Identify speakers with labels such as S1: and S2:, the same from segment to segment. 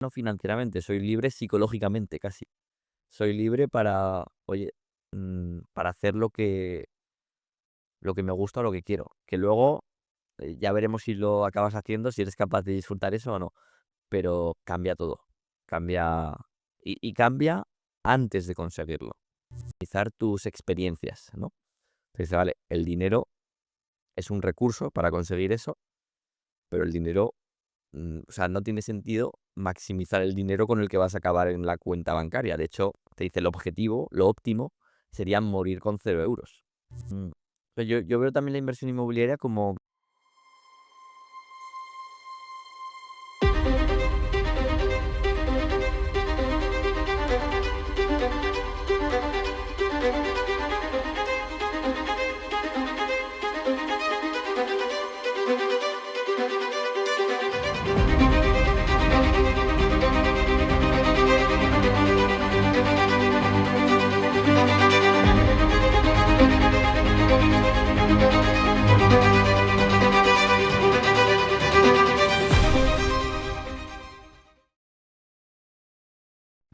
S1: no financieramente, soy libre psicológicamente casi. Soy libre para, oye, para hacer lo que me gusta o lo que quiero. Que luego ya veremos si lo acabas haciendo, si eres capaz de disfrutar eso o no. Pero cambia todo. Cambia y cambia antes de conseguirlo. Analizar tus experiencias, ¿no? Dice, vale, el dinero es un recurso para conseguir eso, pero el dinero, o sea, no tiene sentido maximizar el dinero con el que vas a acabar en la cuenta bancaria. De hecho, te dice el objetivo, lo óptimo, sería morir con 0 euros. Pero yo veo también la inversión inmobiliaria como.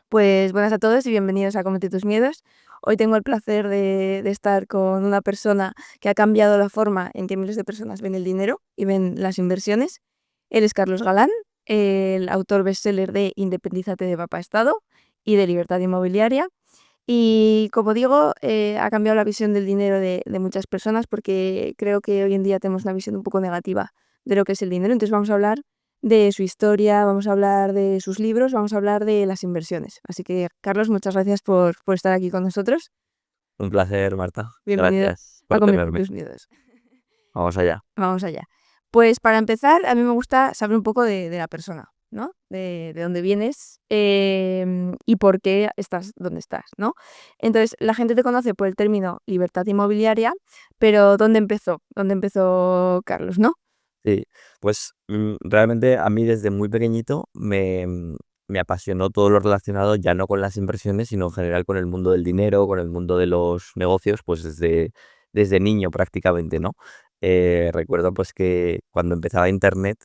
S2: Pues buenas a todos y bienvenidos a Comete tus miedos. Hoy tengo el placer de estar con una persona que ha cambiado la forma en que miles de personas ven el dinero y ven las inversiones. Él es Carlos Galán, el autor bestseller de Independízate de Papá Estado y de Libertad Inmobiliaria. Y como digo, ha cambiado la visión del dinero de muchas personas porque creo que hoy en día tenemos una visión un poco negativa de lo que es el dinero. Entonces vamos a hablar de su historia, vamos a hablar de sus libros, vamos a hablar de las inversiones. Así que, Carlos, muchas gracias por estar aquí con nosotros.
S1: Un placer, Marta.
S2: Bienvenido
S1: Gracias
S2: a
S1: por
S2: Comete
S1: tenerme.
S2: tus miedos.
S1: Vamos allá.
S2: Vamos allá. Pues para empezar, a mí me gusta saber un poco de la persona, ¿no? De dónde vienes y por qué estás donde estás, ¿no? Entonces, la gente te conoce por el término libertad inmobiliaria, pero ¿dónde empezó? ¿Dónde empezó Carlos, no?
S1: Sí, pues realmente a mí desde muy pequeñito me apasionó todo lo relacionado ya no con las inversiones, sino en general con el mundo del dinero, con el mundo de los negocios, pues desde niño prácticamente, ¿no? Recuerdo pues que cuando empezaba internet,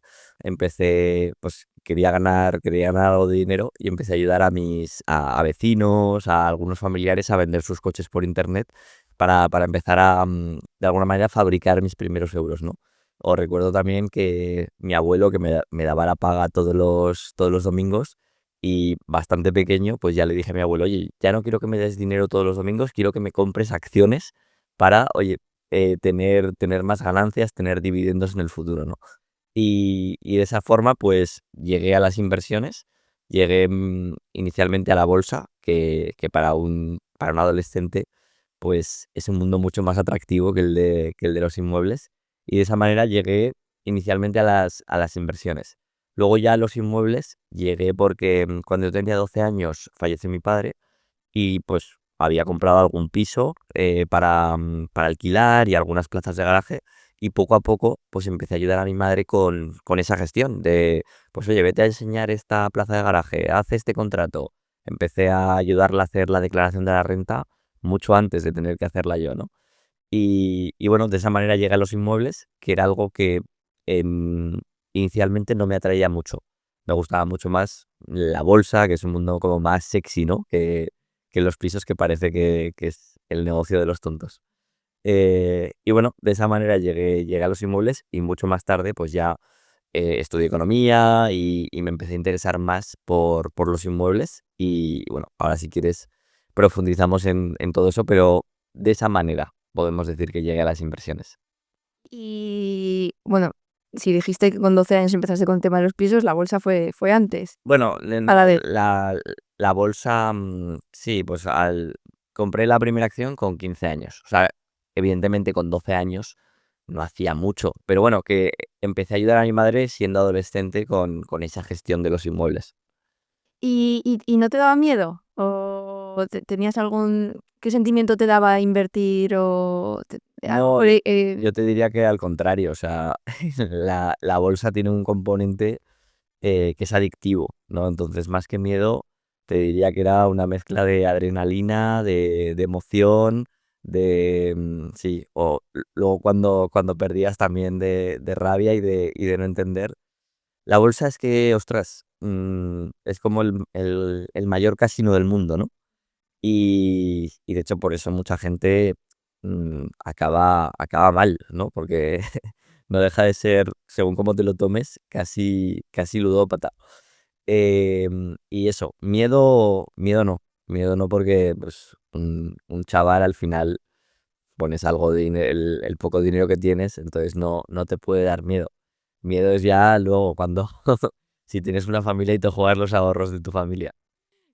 S1: pues quería ganar algo de dinero y empecé a ayudar a vecinos, a algunos familiares a vender sus coches por internet para empezar de alguna manera, fabricar mis primeros euros, ¿no? O recuerdo también que mi abuelo, que me daba la paga todos los domingos, y bastante pequeño, pues ya le dije a mi abuelo, oye, ya no quiero que me des dinero todos los domingos, quiero que me compres acciones para, oye, tener más ganancias, tener dividendos en el futuro, ¿no? Y de esa forma, pues llegué a las inversiones, llegué inicialmente a la bolsa, que para un adolescente, pues es un mundo mucho más atractivo que el de los inmuebles. Y de esa manera llegué inicialmente a las inversiones. Luego ya a los inmuebles llegué porque cuando yo tenía 12 años falleció mi padre y pues había comprado algún piso para alquilar y algunas plazas de garaje, y poco a poco pues empecé a ayudar a mi madre con esa gestión de, pues oye, vete a enseñar esta plaza de garaje, haz este contrato. Empecé a ayudarla a hacer la declaración de la renta mucho antes de tener que hacerla yo, ¿no? Y bueno, de esa manera llegué a los inmuebles, que era algo que em, inicialmente no me atraía mucho. Me gustaba mucho más la bolsa, que es un mundo como más sexy, ¿no? Que los pisos, que parece que es el negocio de los tontos. Y bueno, de esa manera llegué a los inmuebles, y mucho más tarde pues ya estudié economía y me empecé a interesar más por los inmuebles. Y bueno, ahora si quieres profundizamos en todo eso, pero de esa manera podemos decir que llegué a las inversiones.
S2: Y bueno, si dijiste que con 12 años empezaste con el tema de los pisos, la bolsa fue antes.
S1: Bueno,
S2: A la de...
S1: la bolsa, sí, pues compré la primera acción con 15 años. O sea, evidentemente con 12 años no hacía mucho, pero bueno, que empecé a ayudar a mi madre siendo adolescente con esa gestión de los inmuebles.
S2: ¿Y no te daba miedo? ¿O tenías algún... ¿Qué sentimiento te daba invertir o algo
S1: No,
S2: por
S1: yo te diría que al contrario, o sea, la bolsa tiene un componente que es adictivo, ¿no? Entonces, más que miedo, te diría que era una mezcla de adrenalina, de emoción, sí, o luego cuando perdías también de rabia y de no entender. La bolsa es que, ostras, es como el mayor casino del mundo, ¿no? Y de hecho por eso mucha gente acaba mal, ¿no? Porque no deja de ser, según cómo te lo tomes, casi ludópata. Y eso, miedo no porque pues, un chaval al final pones algo de dinero, el poco dinero que tienes, entonces no te puede dar miedo. Miedo es ya luego cuando si tienes una familia y te juegas los ahorros de tu familia.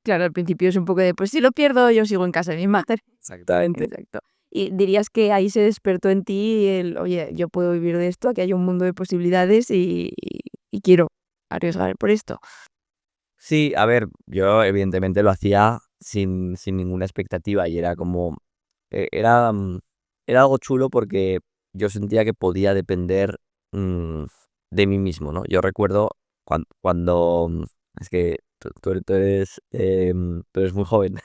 S2: Claro, al principio es un poco de, pues si lo pierdo, yo sigo en casa de mi madre.
S1: Exactamente.
S2: Exacto. Y dirías que ahí se despertó en ti el, oye, yo puedo vivir de esto, aquí hay un mundo de posibilidades y quiero arriesgar por esto.
S1: Sí, a ver, yo evidentemente lo hacía sin ninguna expectativa y era como, eh, era, mm, era algo chulo porque yo sentía que podía depender mm, de mí mismo, ¿no? Yo recuerdo es que tú eres muy joven,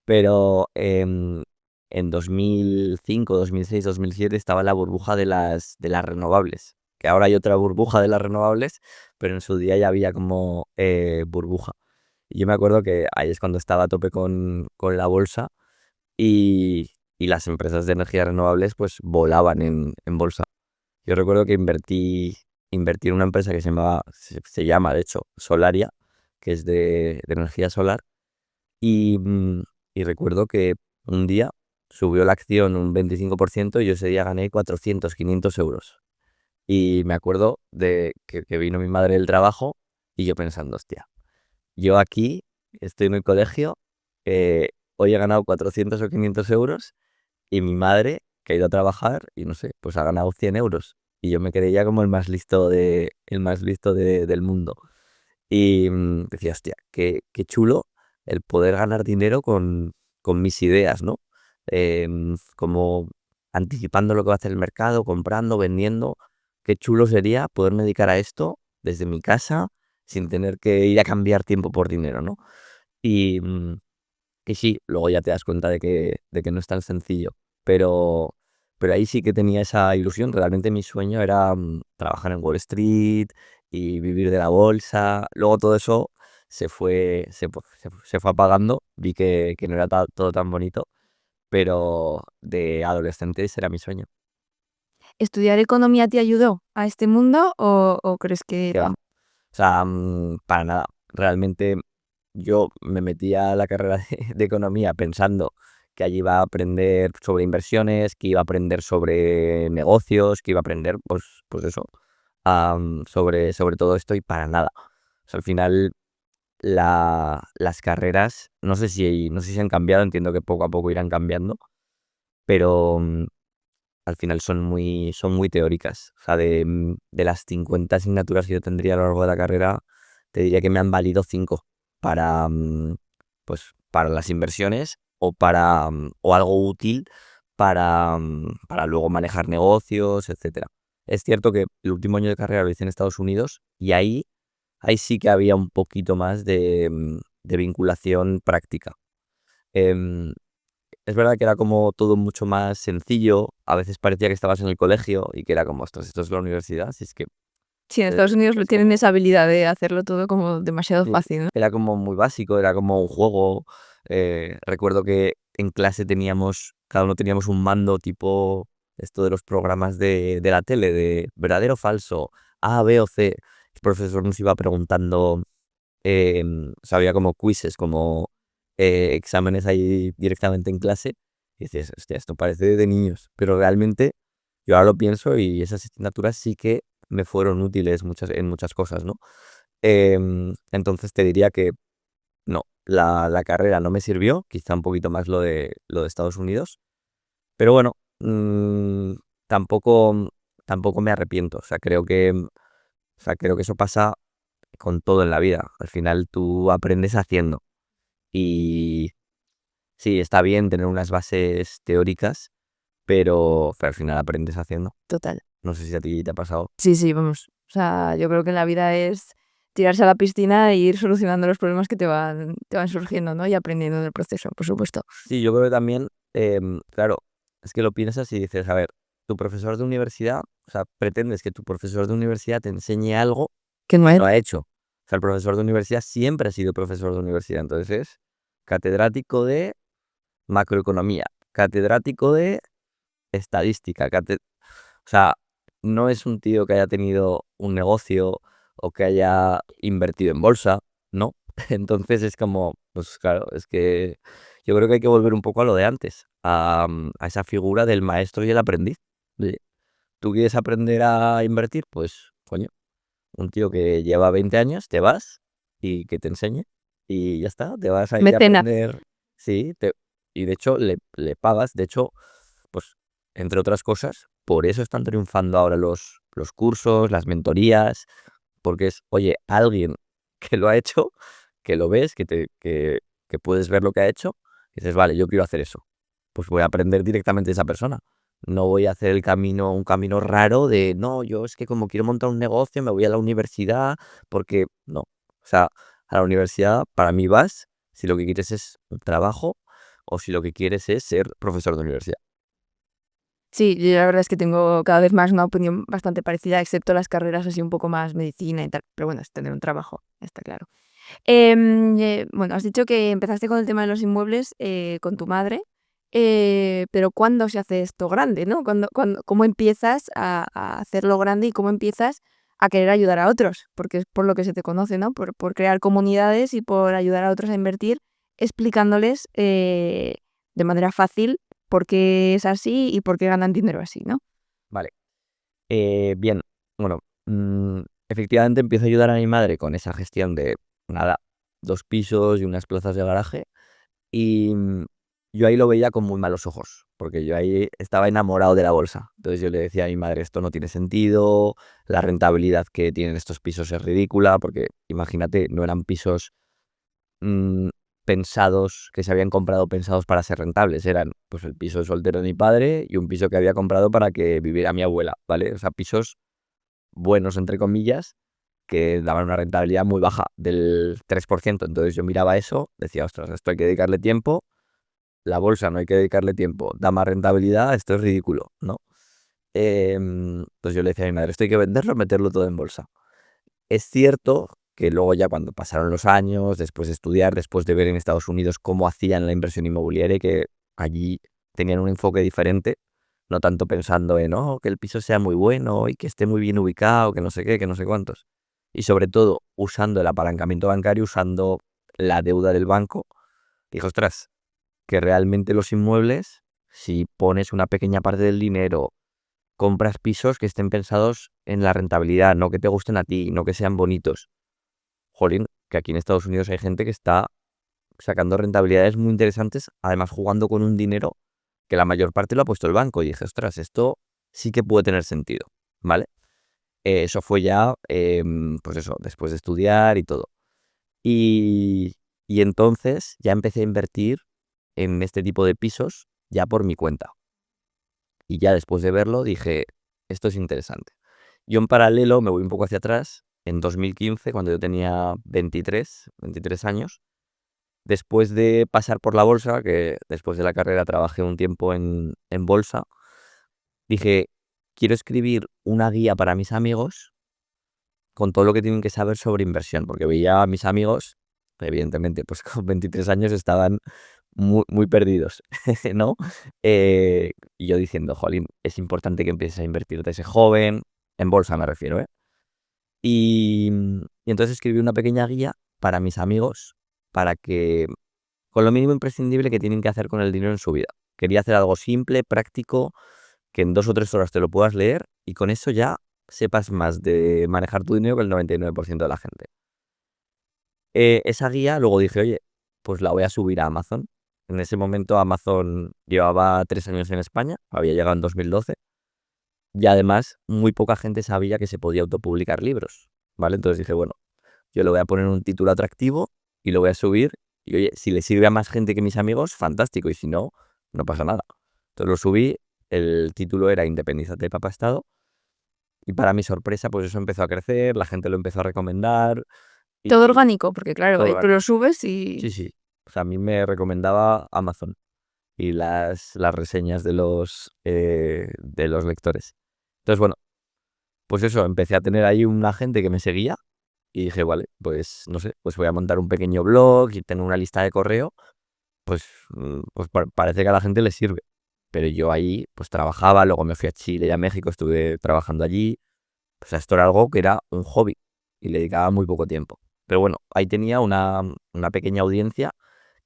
S1: pero en 2005, 2006, 2007 estaba la burbuja de las renovables, que ahora hay otra burbuja de las renovables, pero en su día ya había como burbuja. Y yo me acuerdo que ahí es cuando estaba a tope con la bolsa y las empresas de energías renovables pues volaban en bolsa. Yo recuerdo que invertí en una empresa que se llama de hecho Solaria, que es de energía solar, y y recuerdo que un día subió la acción un 25% y yo ese día gané 400, 500 euros. Y me acuerdo de que vino mi madre del trabajo y yo pensando, hostia, yo aquí estoy en el colegio, hoy he ganado 400 o 500 euros y mi madre, que ha ido a trabajar y no sé, pues ha ganado 100 euros. Y yo me quedé ya como el más listo del mundo. Y decía, hostia, qué chulo el poder ganar dinero con mis ideas, ¿no? Como anticipando lo que va a hacer el mercado, comprando, vendiendo. Qué chulo sería poderme dedicar a esto desde mi casa sin tener que ir a cambiar tiempo por dinero, ¿no? Y, mm, y sí, luego ya te das cuenta de que no es tan sencillo. Pero, pero ahí sí que tenía esa ilusión. Realmente mi sueño era trabajar en Wall Street y vivir de la bolsa. Luego todo eso se fue apagando. Vi que no era todo tan bonito. Pero de adolescente ese era mi sueño.
S2: ¿Estudiar economía te ayudó a este mundo o crees que
S1: Que va. O sea, para nada. Realmente yo me metí a la carrera de economía pensando que allí iba a aprender sobre inversiones, que iba a aprender sobre negocios, que iba a aprender, pues eso, sobre todo esto y para nada. O sea, al final las carreras, no sé si han cambiado, entiendo que poco a poco irán cambiando, pero al final son muy teóricas. O sea, de las 50 asignaturas que yo tendría a lo largo de la carrera, te diría que me han valido 5 para las inversiones o algo útil para luego manejar negocios, etcétera. Es cierto que el último año de carrera lo hice en Estados Unidos y ahí sí que había un poquito más de vinculación práctica. Em, es verdad que era como todo mucho más sencillo. A veces parecía que estabas en el colegio y que era como, ostras, esto es la universidad. Si es que
S2: sí, en
S1: eh,
S2: Estados Unidos
S1: es
S2: tienen
S1: como,
S2: esa habilidad de hacerlo todo como demasiado
S1: sí,
S2: fácil, ¿no?
S1: era como muy básico, era como un juego. Recuerdo que en clase cada uno teníamos un mando tipo esto de los programas de la tele, de verdadero o falso, A, B o C. El profesor nos iba preguntando, o sea, había como quizzes, como exámenes ahí directamente en clase. Y dices, hostia, esto parece de niños. Pero realmente yo ahora lo pienso y esas asignaturas sí que me fueron útiles en muchas cosas, ¿no? Entonces te diría que no, la carrera no me sirvió, quizá un poquito más lo de Estados Unidos. Pero bueno, tampoco me arrepiento. O sea, creo que eso pasa con todo en la vida. Al final tú aprendes haciendo. Y sí, está bien tener unas bases teóricas, pero al final aprendes haciendo.
S2: Total.
S1: No sé si a ti te ha pasado.
S2: Sí, sí, vamos. O sea, yo creo que en la vida es tirarse a la piscina e ir solucionando los problemas que te van surgiendo, ¿no? Y aprendiendo del proceso, por supuesto.
S1: Sí, yo creo que también, claro, es que lo piensas y dices, a ver, tu profesor de universidad, o sea, pretendes que tu profesor de universidad te enseñe algo
S2: Que no
S1: que
S2: es.
S1: no ha hecho. O sea, el profesor de universidad siempre ha sido profesor de universidad. Entonces es catedrático de macroeconomía, catedrático de estadística. O sea, no es un tío que haya tenido un negocio o que haya invertido en bolsa, ¿no? Entonces es como, pues claro, es que yo creo que hay que volver un poco a lo de antes, a esa figura del maestro y el aprendiz. Oye, ¿tú quieres aprender a invertir? Pues, coño, un tío que lleva 20 años, te vas y que te enseñe y ya está, te vas ahí a
S2: Mecenas.
S1: aprender. Sí, y de hecho le pagas, de hecho, pues entre otras cosas, por eso están triunfando ahora los cursos, las mentorías, porque es, oye, alguien que lo ha hecho, que lo ves, que puedes ver lo que ha hecho, y dices, vale, yo quiero hacer eso. Pues voy a aprender directamente de esa persona. No voy a hacer un camino raro de, no, yo es que como quiero montar un negocio, me voy a la universidad, porque no. O sea, a la universidad para mí vas si lo que quieres es un trabajo o si lo que quieres es ser profesor de universidad.
S2: Sí, yo la verdad es que tengo cada vez más una opinión bastante parecida, excepto las carreras así un poco más medicina y tal. Pero bueno, es tener un trabajo, está claro. Bueno, has dicho que empezaste con el tema de los inmuebles con tu madre, pero ¿cuándo se hace esto grande, no? ¿Cómo empiezas a hacerlo grande y cómo empiezas a querer ayudar a otros? Porque es por lo que se te conoce, ¿no? Por crear comunidades y por ayudar a otros a invertir, explicándoles de manera fácil por qué es así y por qué ganan dinero así, ¿no?
S1: Vale. Bien, bueno, efectivamente empiezo a ayudar a mi madre con esa gestión de, nada, 2 pisos y unas plazas de garaje. Y yo ahí lo veía con muy malos ojos, porque yo ahí estaba enamorado de la bolsa. Entonces yo le decía a mi madre, esto no tiene sentido, la rentabilidad que tienen estos pisos es ridícula, porque imagínate, no eran pisos mm, pensados, que se habían comprado pensados para ser rentables, eran pues el piso de soltero de mi padre y un piso que había comprado para que viviera mi abuela, ¿vale? O sea, pisos buenos, entre comillas, que daban una rentabilidad muy baja, del 3%. Entonces yo miraba eso, decía, ostras, esto hay que dedicarle tiempo, la bolsa no hay que dedicarle tiempo, da más rentabilidad, esto es ridículo, ¿no? Entonces yo le decía a mi madre, esto hay que venderlo, meterlo todo en bolsa. Es cierto que luego ya cuando pasaron los años, después de estudiar, después de ver en Estados Unidos cómo hacían la inversión inmobiliaria, y que allí tenían un enfoque diferente, no tanto pensando en, oh, que el piso sea muy bueno y que esté muy bien ubicado, que no sé qué, que no sé cuántos. Y sobre todo usando el apalancamiento bancario, usando la deuda del banco, dijo, ostras, que realmente los inmuebles, si pones una pequeña parte del dinero, compras pisos que estén pensados en la rentabilidad, no que te gusten a ti, no que sean bonitos. Jolín, que aquí en Estados Unidos hay gente que está sacando rentabilidades muy interesantes, además jugando con un dinero que la mayor parte lo ha puesto el banco. Y dije, ostras, esto sí que puede tener sentido, ¿vale? Eso fue ya, pues eso, después de estudiar y todo. Y, y entonces ya empecé a invertir en este tipo de pisos ya por mi cuenta. Y ya después de verlo dije, esto es interesante. Yo en paralelo me voy un poco hacia atrás, en 2015, cuando yo tenía 23 años, después de pasar por la bolsa, que después de la carrera trabajé un tiempo en bolsa, dije, quiero escribir una guía para mis amigos con todo lo que tienen que saber sobre inversión, porque veía a mis amigos, evidentemente, pues con 23 años estaban muy, muy perdidos, ¿no? Y yo diciendo, jolín, es importante que empieces a invertir desde joven, en bolsa me refiero, ¿eh? Y entonces escribí una pequeña guía para mis amigos, para que, con lo mínimo imprescindible que tienen que hacer con el dinero en su vida. Quería hacer algo simple, práctico, que en 2 o 3 horas te lo puedas leer y con eso ya sepas más de manejar tu dinero que el 99% de la gente. Esa guía luego dije, oye, pues la voy a subir a Amazon. En ese momento Amazon llevaba 3 años en España, había llegado en 2012 y además muy poca gente sabía que se podía autopublicar libros, ¿vale? Entonces dije, bueno, yo le voy a poner un título atractivo y lo voy a subir y oye, si le sirve a más gente que mis amigos, fantástico, y si no, no pasa nada. Entonces lo subí, el título era Independízate, Papá Estado, y para mi sorpresa, pues eso empezó a crecer, la gente lo empezó a recomendar
S2: Todo
S1: y
S2: orgánico, porque claro,
S1: todo
S2: tú lo
S1: orgánico.
S2: subes y
S1: Sí, sí. O sea, a mí me recomendaba Amazon y las reseñas de los lectores. Entonces, bueno, pues eso, empecé a tener ahí una gente que me seguía Y dije, vale, pues no sé, pues voy a montar un pequeño blog y tener una lista de correo, pues parece que a la gente le sirve. Pero yo ahí pues trabajaba, luego me fui a Chile y a México, estuve trabajando allí. O sea, esto era algo que era un hobby y le dedicaba muy poco tiempo. Pero bueno, ahí tenía una pequeña audiencia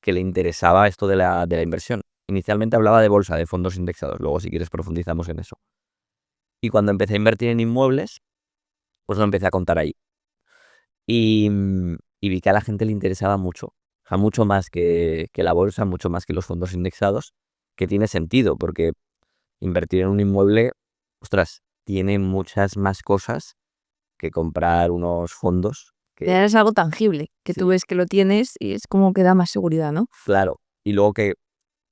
S1: que le interesaba esto de la inversión. Inicialmente hablaba de bolsa, de fondos indexados, luego si quieres profundizamos en eso. Y cuando empecé a invertir en inmuebles, pues lo empecé a contar ahí. Y vi que a la gente le interesaba mucho, o sea, mucho más que la bolsa, mucho más que los fondos indexados, que tiene sentido, porque invertir en un inmueble, ostras, tiene muchas más cosas que comprar unos fondos que,
S2: Ya es algo tangible, que tú
S1: sí,
S2: ves que lo tienes y es como que da más seguridad, ¿no?
S1: claro. Y luego que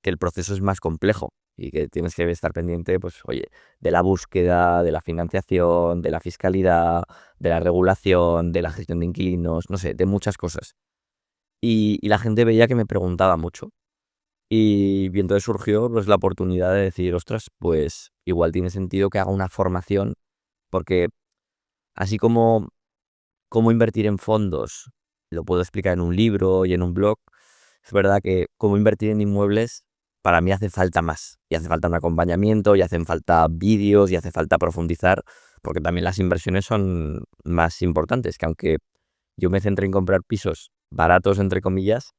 S1: el proceso es más complejo y que tienes que estar pendiente, pues, oye, de la búsqueda, de la financiación, de la fiscalidad, de la regulación, de la gestión de inquilinos, no sé, de muchas cosas. Y la gente veía que me preguntaba mucho. Y entonces surgió pues la oportunidad de decir, ostras, pues igual tiene sentido que haga una formación, porque así como cómo invertir en fondos, lo puedo explicar en un libro y en un blog. Es verdad que cómo invertir en inmuebles, para mí hace falta más. Y hace falta un acompañamiento, y hacen falta vídeos, y hace falta profundizar, porque también las inversiones son más importantes, que aunque yo me centré en comprar pisos baratos, entre comillas,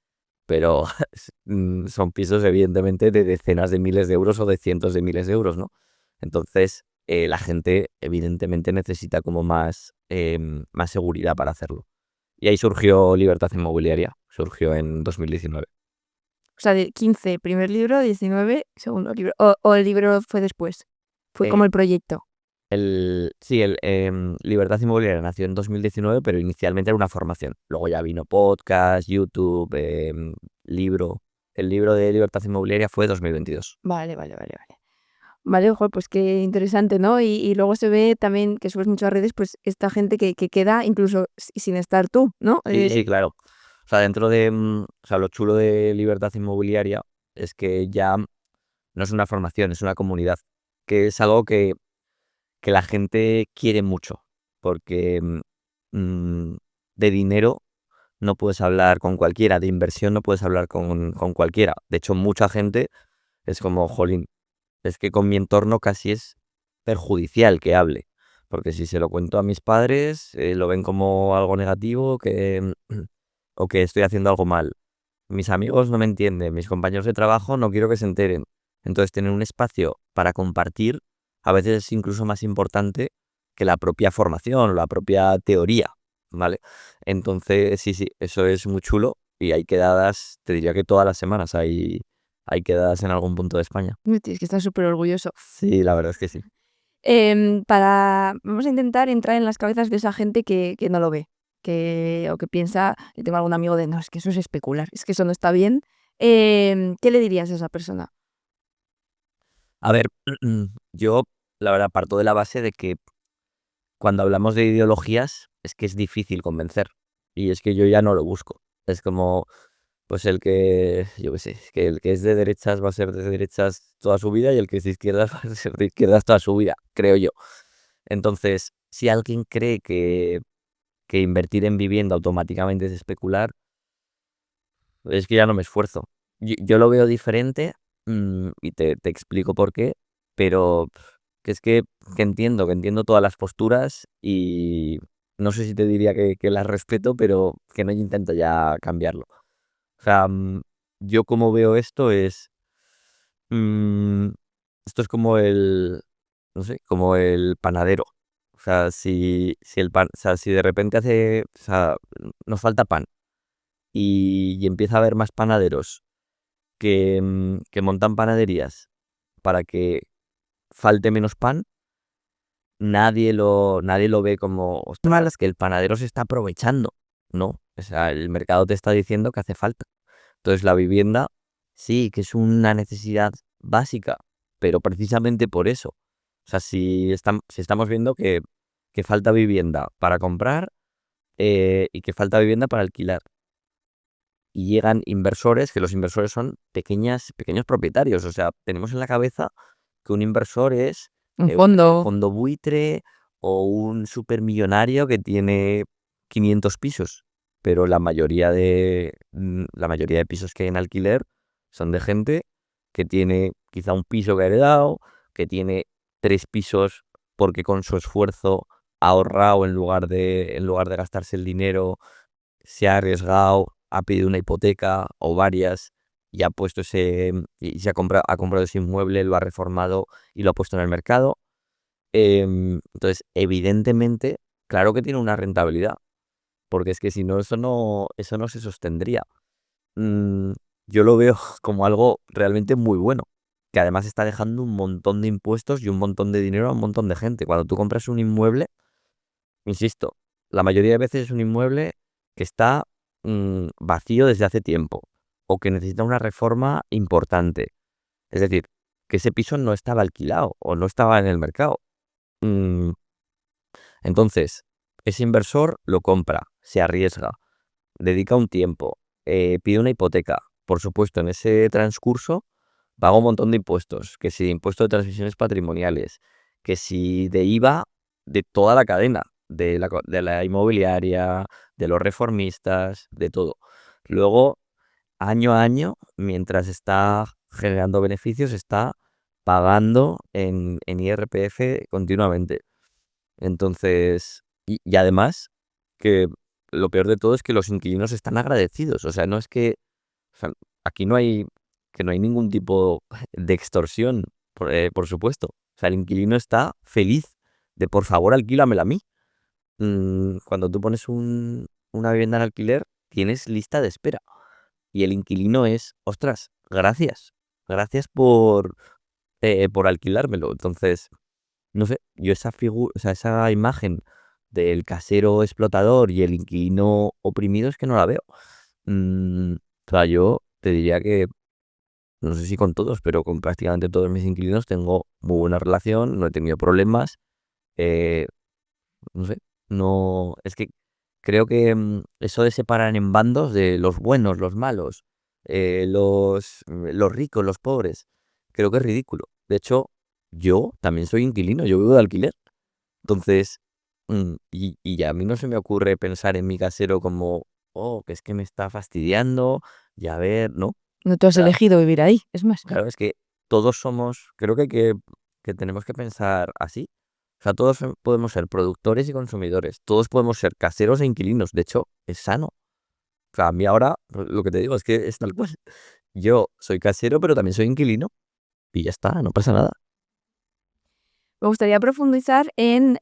S1: pero son pisos evidentemente de decenas de miles de euros o de cientos de miles de euros, ¿no? Entonces, la gente evidentemente necesita como más seguridad para hacerlo. Y ahí surgió Libertad Inmobiliaria, surgió en 2019.
S2: O sea, de 15 primer libro, 19 segundo libro. O el libro fue después. Fue
S1: Eh,
S2: como el proyecto.
S1: Libertad Inmobiliaria nació en 2019, pero inicialmente era una formación. Luego ya vino podcast, YouTube, libro. El libro de Libertad Inmobiliaria fue 2022.
S2: Vale, vale, vale, vale. Vale, ojo, pues qué interesante, ¿no? Y luego se ve también que subes muchas redes, pues esta gente que queda incluso sin estar tú, ¿no?
S1: Sí, sí, claro. O sea, o sea, lo chulo de Libertad Inmobiliaria es que ya no es una formación, es una comunidad, que es algo que la gente quiere mucho, porque de dinero no puedes hablar con cualquiera, de inversión no puedes hablar con cualquiera. De hecho, mucha gente es como, jolín, es que con mi entorno casi es perjudicial que hable, porque si se lo cuento a mis padres, lo ven como algo negativo, o que estoy haciendo algo mal. Mis amigos no me entienden, mis compañeros de trabajo no quiero que se enteren. Entonces, tener un espacio para compartir a veces es incluso más importante que la propia formación o la propia teoría, ¿vale? Entonces, sí, sí, eso es muy chulo y hay quedadas, te diría que todas las semanas hay quedadas en algún punto de España.
S2: Tienes que estar súper orgulloso.
S1: Sí, la verdad es que sí.
S2: Vamos a intentar entrar en las cabezas de esa gente que no lo ve, o que piensa, yo tengo algún amigo de, no, es que eso es especular, es que eso no está bien. ¿Qué le dirías a esa persona?
S1: A ver, yo la verdad parto de la base de que cuando hablamos de ideologías es que es difícil convencer y es que yo ya no lo busco. Es como, pues yo qué sé, es que el que es de derechas va a ser de derechas toda su vida y el que es de izquierdas va a ser de izquierdas toda su vida, creo yo. Entonces, si alguien cree que invertir en vivienda automáticamente es especular, es que ya no me esfuerzo. Yo lo veo diferente, y te explico por qué, pero que es que entiendo todas las posturas y no sé si te diría que las respeto, pero que no intento ya cambiarlo. O sea, yo como veo mm, esto es como no sé, como el panadero. O sea, si el pan, o sea, si de repente o sea, nos falta pan y empieza a haber más panaderos que montan panaderías para que falte menos pan, nadie lo ve como, ostras, es que el panadero se está aprovechando. No, o sea, el mercado te está diciendo que hace falta. Entonces la vivienda sí que es una necesidad básica, pero precisamente por eso. O sea, si estamos viendo que falta vivienda para comprar, y que falta vivienda para alquilar. Y llegan inversores, que los inversores son pequeños propietarios. O sea, tenemos en la cabeza que un inversor es
S2: Un
S1: un
S2: fondo.
S1: fondo buitre o un supermillonario que tiene 500 pisos, pero la mayoría de pisos que hay en alquiler son de gente que tiene quizá un piso que ha heredado, que tiene 3 pisos porque con su esfuerzo ha ahorrado en lugar de gastarse el dinero, se ha arriesgado, ha pedido una hipoteca o varias y ha puesto y ha comprado ese inmueble, lo ha reformado y lo ha puesto en el mercado. Entonces, evidentemente, claro que tiene una rentabilidad, porque es que si no, eso no se sostendría. Mm, yo lo veo como algo realmente muy bueno, que además está dejando un montón de impuestos y un montón de dinero a un montón de gente. Cuando tú compras un inmueble, insisto, la mayoría de veces es un inmueble que está vacío desde hace tiempo o que necesita una reforma importante. Es decir, que ese piso no estaba alquilado o no estaba en el mercado. Mm, entonces, ese inversor lo compra, se arriesga, dedica un tiempo, pide una hipoteca. Por supuesto, en ese transcurso paga un montón de impuestos, que si de impuesto de transmisiones patrimoniales, que si de IVA de toda la cadena, de la inmobiliaria, de los reformistas, de todo. Luego, año a año, mientras está generando beneficios, está pagando en IRPF continuamente. Entonces, y además, que lo peor de todo es que los inquilinos están agradecidos. O sea, no es que, o sea, aquí no hay ningún tipo de extorsión, por supuesto. O sea, el inquilino está feliz de, por favor, alquílamela a mí. Cuando tú pones una vivienda en alquiler, tienes lista de espera. Y el inquilino es, ostras, gracias. Gracias por alquilármelo. Entonces, no sé, yo esa figura, o sea, esa imagen del casero explotador y el inquilino oprimido es que no la veo. O sea, yo te diría que, no sé si con todos, pero con prácticamente todos mis inquilinos tengo muy buena relación, no he tenido problemas. eh, no sé, no, es que creo que eso de separar en bandos de los buenos, los malos, los ricos, los pobres, creo que es ridículo. De hecho, yo también soy inquilino, yo vivo de alquiler. Entonces, y ya a mí no se me ocurre pensar en mi casero como, oh, que es que me está fastidiando, y a ver, ¿no? O
S2: No tú has
S1: sea,
S2: elegido vivir ahí, es más.
S1: claro, es que todos somos, creo que tenemos que pensar así. O sea, todos podemos ser productores y consumidores, todos podemos ser caseros e inquilinos, de hecho, es sano. O sea, a mí ahora, lo que te digo es que es tal cual. Yo soy casero, pero también soy inquilino, y ya está, no pasa nada.
S2: Me gustaría profundizar en,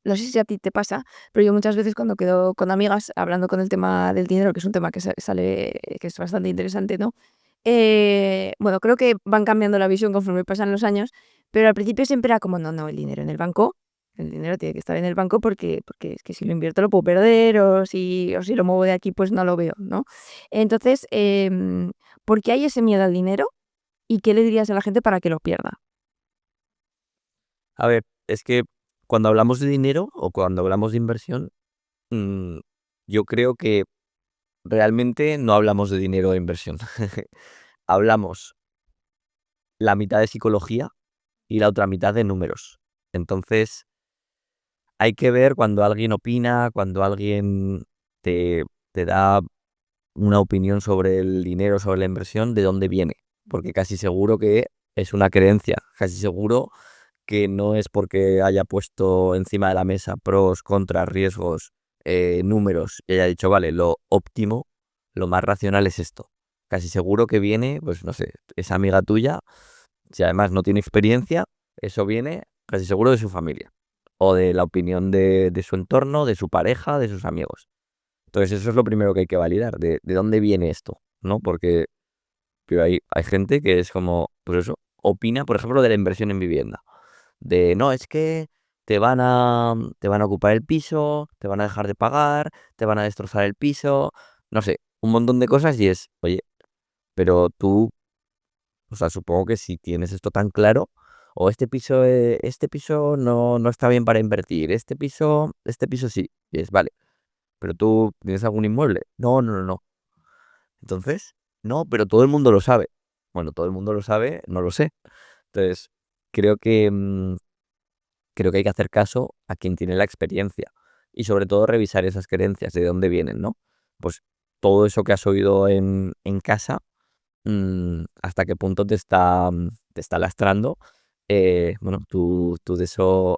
S2: no sé si a ti te pasa, pero yo muchas veces cuando quedo con amigas hablando con el tema del dinero, que es un tema que sale, que es bastante interesante, ¿no? Bueno, creo que van cambiando la visión conforme pasan los años, pero al principio siempre era como, no, no, el dinero en el banco, el dinero tiene que estar en el banco porque es que si lo invierto lo puedo perder o si lo muevo de aquí pues no lo veo, ¿no? Entonces, ¿por qué hay ese miedo al dinero y qué le dirías a la gente para que lo pierda?
S1: A ver, es que cuando hablamos de dinero o cuando hablamos de inversión, mm, yo creo que realmente no hablamos de dinero de inversión. Hablamos la mitad de psicología y la otra mitad de números. Entonces, hay que ver cuando alguien opina, cuando alguien te da una opinión sobre el dinero, sobre la inversión, de dónde viene. Porque casi seguro que es una creencia, casi seguro que no es porque haya puesto encima de la mesa pros, contras, riesgos, números, y haya dicho, vale, lo óptimo, lo más racional es esto. Casi seguro que viene, pues no sé, esa amiga tuya, si además no tiene experiencia, eso viene casi seguro de su familia o de la opinión de su entorno, de su pareja, de sus amigos. Entonces eso es lo primero que hay que validar, de dónde viene esto, ¿no? Porque hay gente que es como, pues eso, opina, por ejemplo, de la inversión en vivienda. De, no, es que te van a ocupar el piso, te van a dejar de pagar, te van a destrozar el piso, no sé, un montón de cosas y es, oye, pero tú, o sea, supongo que si tienes esto tan claro, o este piso no está bien para invertir, este piso sí, y es, vale, pero tú tienes algún inmueble. No, no, no, no. Entonces, no, pero todo el mundo lo sabe. Bueno, todo el mundo lo sabe, no lo sé. Entonces, creo que, creo que hay que hacer caso a quien tiene la experiencia. y sobre todo revisar esas creencias, de dónde vienen, ¿no? Pues todo eso que has oído en casa, hasta qué punto te está lastrando. Bueno, tú de eso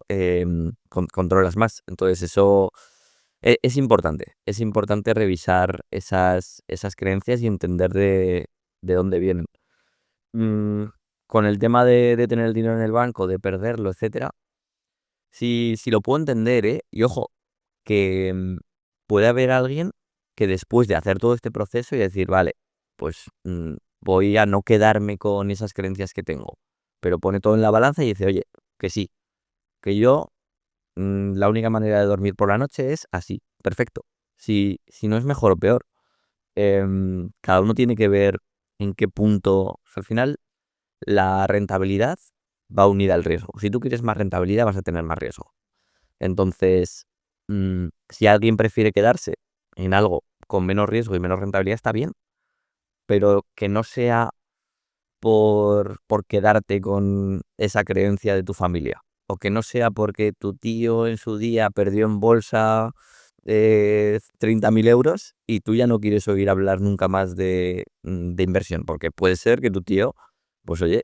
S1: controlas más. Entonces eso es importante revisar esas creencias y entender de dónde vienen. Mm, con el tema de tener el dinero en el banco, de perderlo, etcétera, sí lo puedo entender, ¿eh? Y ojo, que puede haber alguien que después de hacer todo este proceso y decir, vale, pues voy a no quedarme con esas creencias que tengo, pero pone todo en la balanza y dice, oye, que sí, que yo la única manera de dormir por la noche es así, perfecto. Si no es mejor o peor, cada uno tiene que ver en qué punto, o sea, al final la rentabilidad va unida al riesgo. Si tú quieres más rentabilidad, vas a tener más riesgo. Entonces, si alguien prefiere quedarse en algo con menos riesgo y menos rentabilidad, está bien, pero que no sea por quedarte con esa creencia de tu familia, o que no sea porque tu tío en su día perdió en bolsa 30.000 euros y tú ya no quieres oír hablar nunca más de inversión, porque puede ser que tu tío, pues oye,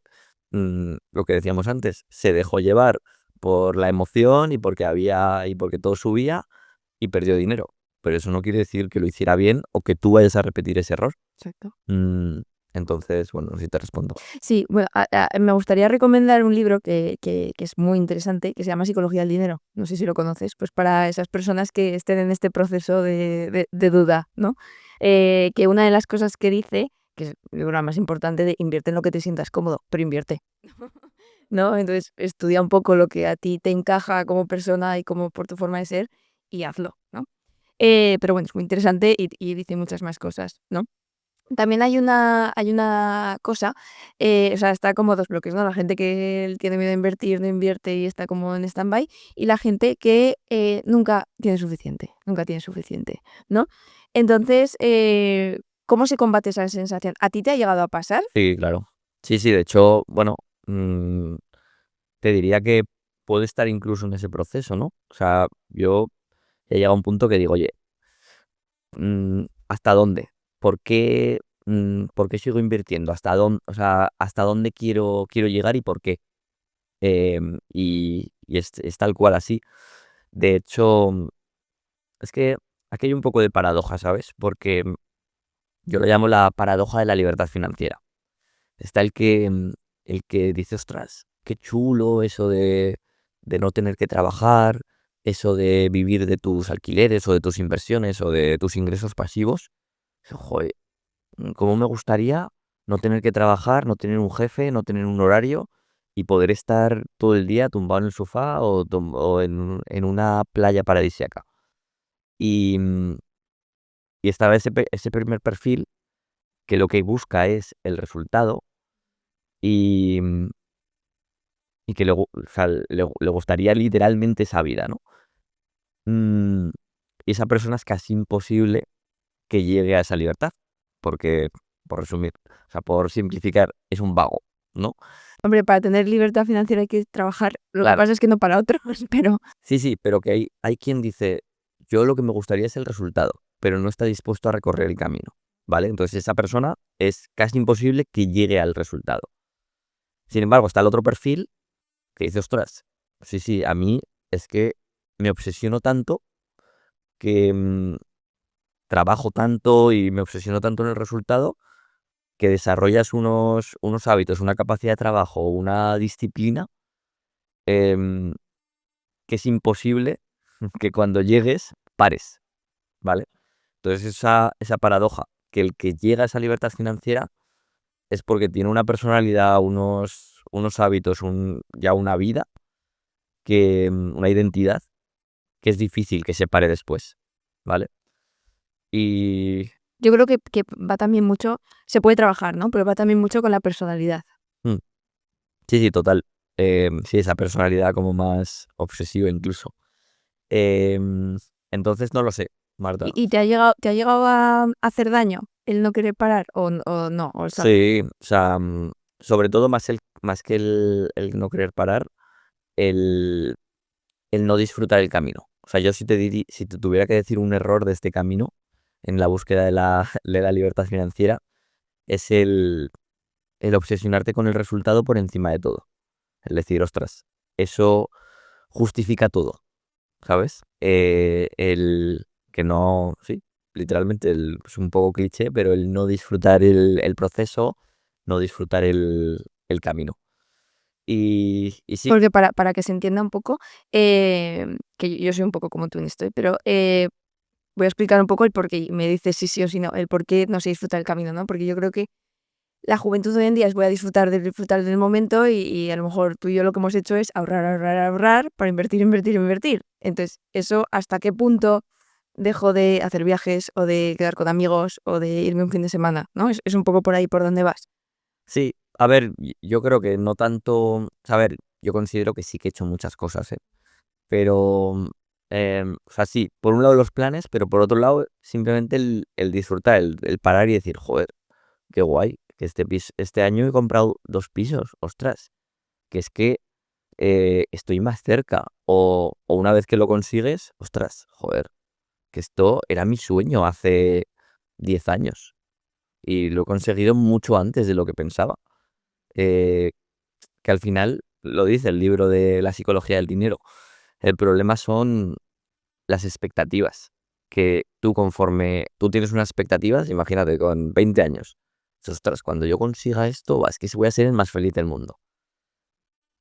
S1: lo que decíamos antes, se dejó llevar por la emoción y porque todo subía y perdió dinero. Pero eso no quiere decir que lo hiciera bien o que tú vayas a repetir ese error.
S2: Exacto.
S1: Mm, entonces, bueno, si te respondo.
S2: Sí, bueno, me gustaría recomendar un libro que es muy interesante, que se llama Psicología del dinero. No sé si lo conoces, pues para esas personas que estén en este proceso de duda, ¿no? Que una de las cosas que dice, que es la más importante, de invierte en lo que te sientas cómodo, pero invierte, ¿no? Entonces, estudia un poco lo que a ti te encaja como persona y como por tu forma de ser y hazlo, ¿no? Pero bueno, es muy interesante y dice muchas más cosas, ¿no? También hay una cosa, o sea, está como 2 bloques, ¿no? La gente que tiene miedo a invertir, no invierte y está como en stand-by, y la gente que, nunca tiene suficiente, ¿no? Entonces, ¿cómo se combate esa sensación? ¿A ti te ha llegado a pasar?
S1: Sí, claro. Sí, sí, de hecho, bueno, mm, te diría que puede estar incluso en ese proceso, ¿no? O sea, yo he llegado a un punto que digo, oye, ¿hasta dónde? ¿Por qué sigo invirtiendo? O sea, ¿hasta dónde quiero llegar y por qué? Y es tal cual así. De hecho, es que aquí hay un poco de paradoja, ¿sabes? Porque yo lo llamo la paradoja de la libertad financiera. Está el que dice, ostras, qué chulo eso de no tener que trabajar, eso de vivir de tus alquileres o de tus inversiones o de tus ingresos pasivos. Joder, cómo me gustaría no tener que trabajar, no tener un jefe, no tener un horario y poder estar todo el día tumbado en el sofá o en una playa paradisíaca. Y, y estaba ese primer perfil que lo que busca es el resultado y, y que o sea, le gustaría literalmente esa vida, ¿no? Mm, y esa persona es casi imposible que llegue a esa libertad, porque, por resumir, o sea, por simplificar, es un vago, ¿no?
S2: Hombre, para tener libertad financiera hay que trabajar, lo que
S1: Claro.
S2: pasa es que no para otros, pero
S1: Sí, sí, pero que hay quien dice, yo lo que me gustaría es el resultado, pero no está dispuesto a recorrer el camino, ¿vale? Entonces esa persona es casi imposible que llegue al resultado. Sin embargo, está el otro perfil que dice, ostras, sí, sí, a mí es que me obsesiono tanto que trabajo tanto y me obsesiono tanto en el resultado que desarrollas unos hábitos, una capacidad de trabajo, una disciplina em, que es imposible que cuando llegues pares, ¿vale? Entonces esa paradoja, que el que llega a esa libertad financiera es porque tiene una personalidad, unos hábitos, ya una vida, una identidad que es difícil que se pare después, ¿vale? Y
S2: yo creo que va también mucho, se puede trabajar, ¿no? Pero va también mucho con la personalidad.
S1: mm, sí, sí, total. Sí, esa personalidad como más obsesiva incluso. Em, entonces no lo sé, Marta.
S2: ¿Y te ha llegado a hacer daño el no querer parar o no? O sea,
S1: Sí, o sea, sobre todo más que el no querer parar, el, el no disfrutar el camino. O sea, yo si te tuviera que decir un error de este camino en la búsqueda de la libertad financiera, es el obsesionarte con el resultado por encima de todo. Es decir, ostras, eso justifica todo, ¿sabes? El que no, sí, literalmente es un poco cliché, pero el no disfrutar el proceso, no disfrutar el camino. Y sí,
S2: Porque para que se entienda un poco, que yo soy un poco como tú en esto, pero voy a explicar un poco el porqué, y me dices si sí o si no, el por qué no se disfruta del camino, ¿no? Porque yo creo que la juventud de hoy en día es voy a disfrutar del momento y a lo mejor tú y yo lo que hemos hecho es ahorrar, ahorrar, ahorrar para invertir, invertir, invertir. Entonces, ¿eso hasta qué punto dejo de hacer viajes o de quedar con amigos o de irme un fin de semana? ¿No? Es un poco por ahí por donde vas.
S1: sí, a ver, yo creo que no tanto, a ver, yo considero que sí que he hecho muchas cosas, ¿eh? Pero, o sea, sí, por un lado los planes, pero por otro lado simplemente el disfrutar, el parar y decir, joder, qué guay, que este año he comprado 2 pisos, ostras, que es que estoy más cerca. O una vez que lo consigues, ostras, joder, que esto era mi sueño hace 10 años y lo he conseguido mucho antes de lo que pensaba. Eh, que al final lo dice el libro de la psicología del dinero. El problema son las expectativas. Que tú conforme tú tienes unas expectativas, imagínate, con 20 años. Ostras, cuando yo consiga esto, es que voy a ser el más feliz del mundo.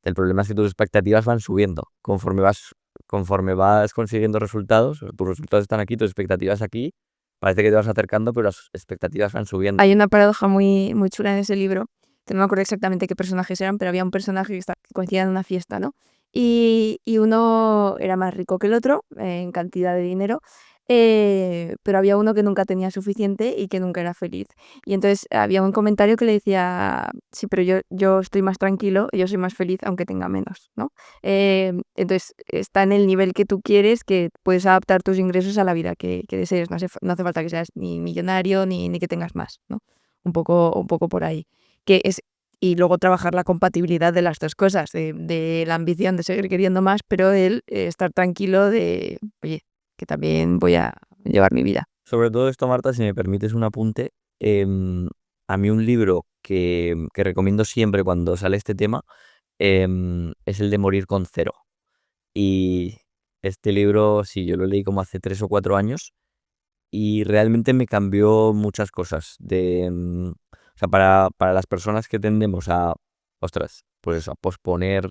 S1: El problema es que tus expectativas van subiendo. Conforme vas consiguiendo resultados, tus resultados están aquí, tus expectativas aquí, parece que te vas acercando, pero las expectativas van subiendo.
S2: Hay una paradoja muy, muy chula en ese libro, que no me acuerdo exactamente qué personajes eran, pero había un personaje que coincidía en una fiesta, ¿no? Y uno era más rico que el otro en cantidad de dinero, pero había uno que nunca tenía suficiente y que nunca era feliz. Y entonces había un comentario que le decía, sí, pero yo estoy más tranquilo, yo soy más feliz aunque tenga menos, ¿no? Entonces está en el nivel que tú quieres, que puedes adaptar tus ingresos a la vida que desees. No hace falta que seas ni millonario ni que tengas más, ¿no? Un poco por ahí. Que es, y luego trabajar la compatibilidad de las dos cosas, de la ambición de seguir queriendo más, pero el estar tranquilo de, oye, que también voy a llevar mi vida.
S1: Sobre todo esto, Marta, si me permites un apunte, a mí un libro que recomiendo siempre cuando sale este tema es el de Morir con Cero. Y este libro, sí, yo lo leí como hace 3 o 4 años y realmente me cambió muchas cosas. O sea, para las personas que tendemos a, ostras, pues eso, a posponer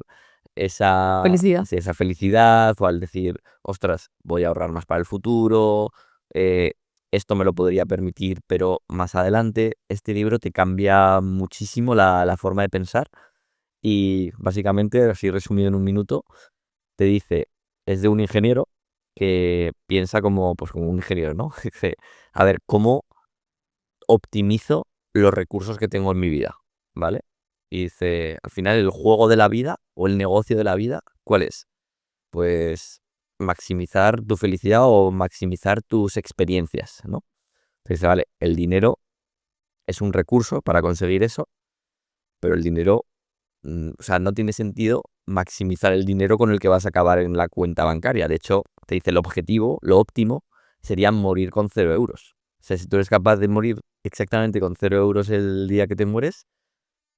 S2: Felicidad.
S1: sí, esa felicidad o al decir, ostras, voy a ahorrar más para el futuro, eh, esto me lo podría permitir, pero más adelante, este libro te cambia muchísimo la forma de pensar y básicamente, así resumido en un minuto, te dice, es de un ingeniero que piensa como, pues como un ingeniero, ¿no? Dice, a ver, ¿cómo optimizo los recursos que tengo en mi vida? ¿Vale? Y dice, al final el juego de la vida o el negocio de la vida, ¿cuál es? Pues maximizar tu felicidad o maximizar tus experiencias, ¿no? Dice, vale, el dinero es un recurso para conseguir eso, pero el dinero, o sea, no tiene sentido maximizar el dinero con el que vas a acabar en la cuenta bancaria. De hecho, te dice el objetivo, lo óptimo, sería morir con 0 euros. O sea, si tú eres capaz de morir exactamente con 0 euros el día que te mueres,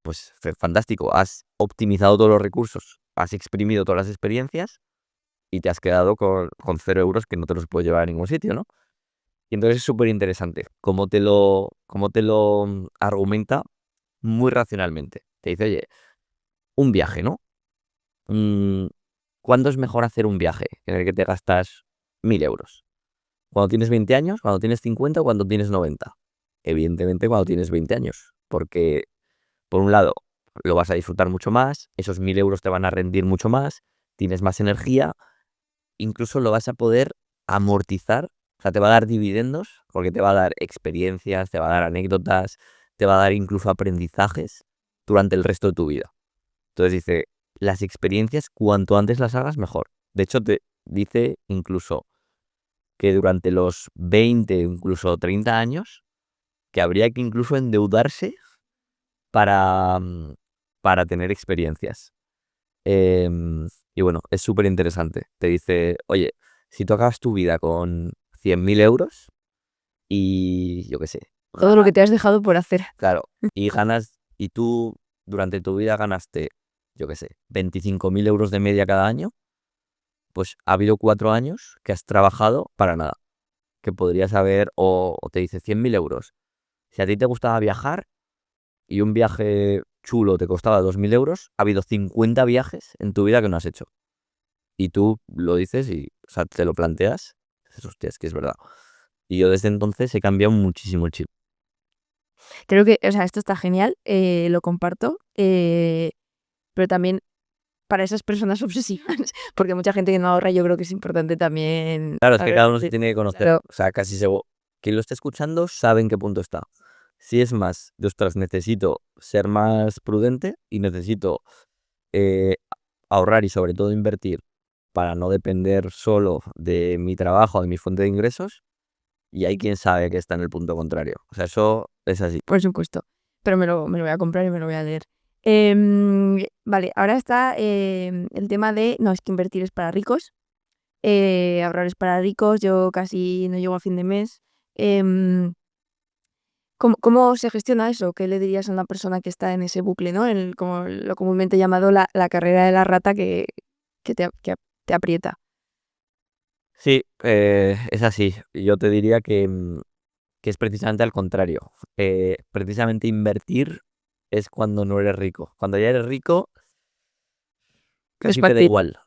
S1: pues fantástico. Has optimizado todos los recursos, has exprimido todas las experiencias y te has quedado con 0 euros que no te los puedes llevar a ningún sitio, ¿no? Y entonces es súper interesante cómo te lo argumenta muy racionalmente. Te dice, oye, un viaje, ¿no? Mm, ¿Cuándo es mejor hacer un viaje en el que te gastas 1.000 euros? ¿Cuando tienes 20 años, cuando tienes 50 o cuando tienes 90? Evidentemente cuando tienes 20 años, porque por un lado lo vas a disfrutar mucho más, esos 1.000 euros te van a rendir mucho más, tienes más energía, incluso lo vas a poder amortizar, o sea, te va a dar dividendos, porque te va a dar experiencias, te va a dar anécdotas, te va a dar incluso aprendizajes durante el resto de tu vida. Entonces dice, las experiencias cuanto antes las hagas mejor. De hecho, te dice incluso que durante los 20, incluso 30 años, que habría que incluso endeudarse para, para tener experiencias. Y bueno, es súper interesante. Te dice, oye, Si tú acabas tu vida con 100.000 euros y yo qué sé,
S2: Todo lo que te has dejado por hacer.
S1: claro, y tú durante tu vida ganaste, yo qué sé, 25.000 euros de media cada año, pues ha habido 4 años que has trabajado para nada, que podrías haber, o te dice 100.000 euros. Si a ti te gustaba viajar y un viaje chulo te costaba 2.000 euros, ha habido 50 viajes en tu vida que no has hecho. Y tú lo dices y, o sea, te lo planteas, dices, hostia, es que es verdad. Y yo desde entonces he cambiado muchísimo el chip.
S2: Creo que, o sea, esto está genial, lo comparto, pero también para esas personas obsesivas, porque mucha gente que no ahorra, yo creo que es importante también
S1: Claro, es que
S2: ahorrar.
S1: cada uno se tiene que conocer.
S2: Claro,
S1: O sea, casi seguro. Quien lo esté escuchando sabe en qué punto está. Si es más de, ostras, necesito ser más prudente y necesito eh, ahorrar y sobre todo invertir para no depender solo de mi trabajo, de mi fuente de ingresos, y hay quien sabe que está en el punto contrario. O sea, eso es así.
S2: por supuesto, pero me lo voy a comprar y me lo voy a leer. Vale, ahora está, el tema de, no, es que invertir es para ricos, ahorrar es para ricos, yo casi no llego a fin de mes. Em, ¿Cómo se gestiona eso? ¿Qué le dirías a una persona que está en ese bucle, ¿no? Como lo comúnmente llamado la carrera de la rata que te aprieta.
S1: Sí, es así. Yo te diría que es precisamente al contrario. Precisamente invertir es cuando no eres rico. Cuando ya eres rico,
S2: Es
S1: casi te da
S2: fácil.
S1: igual.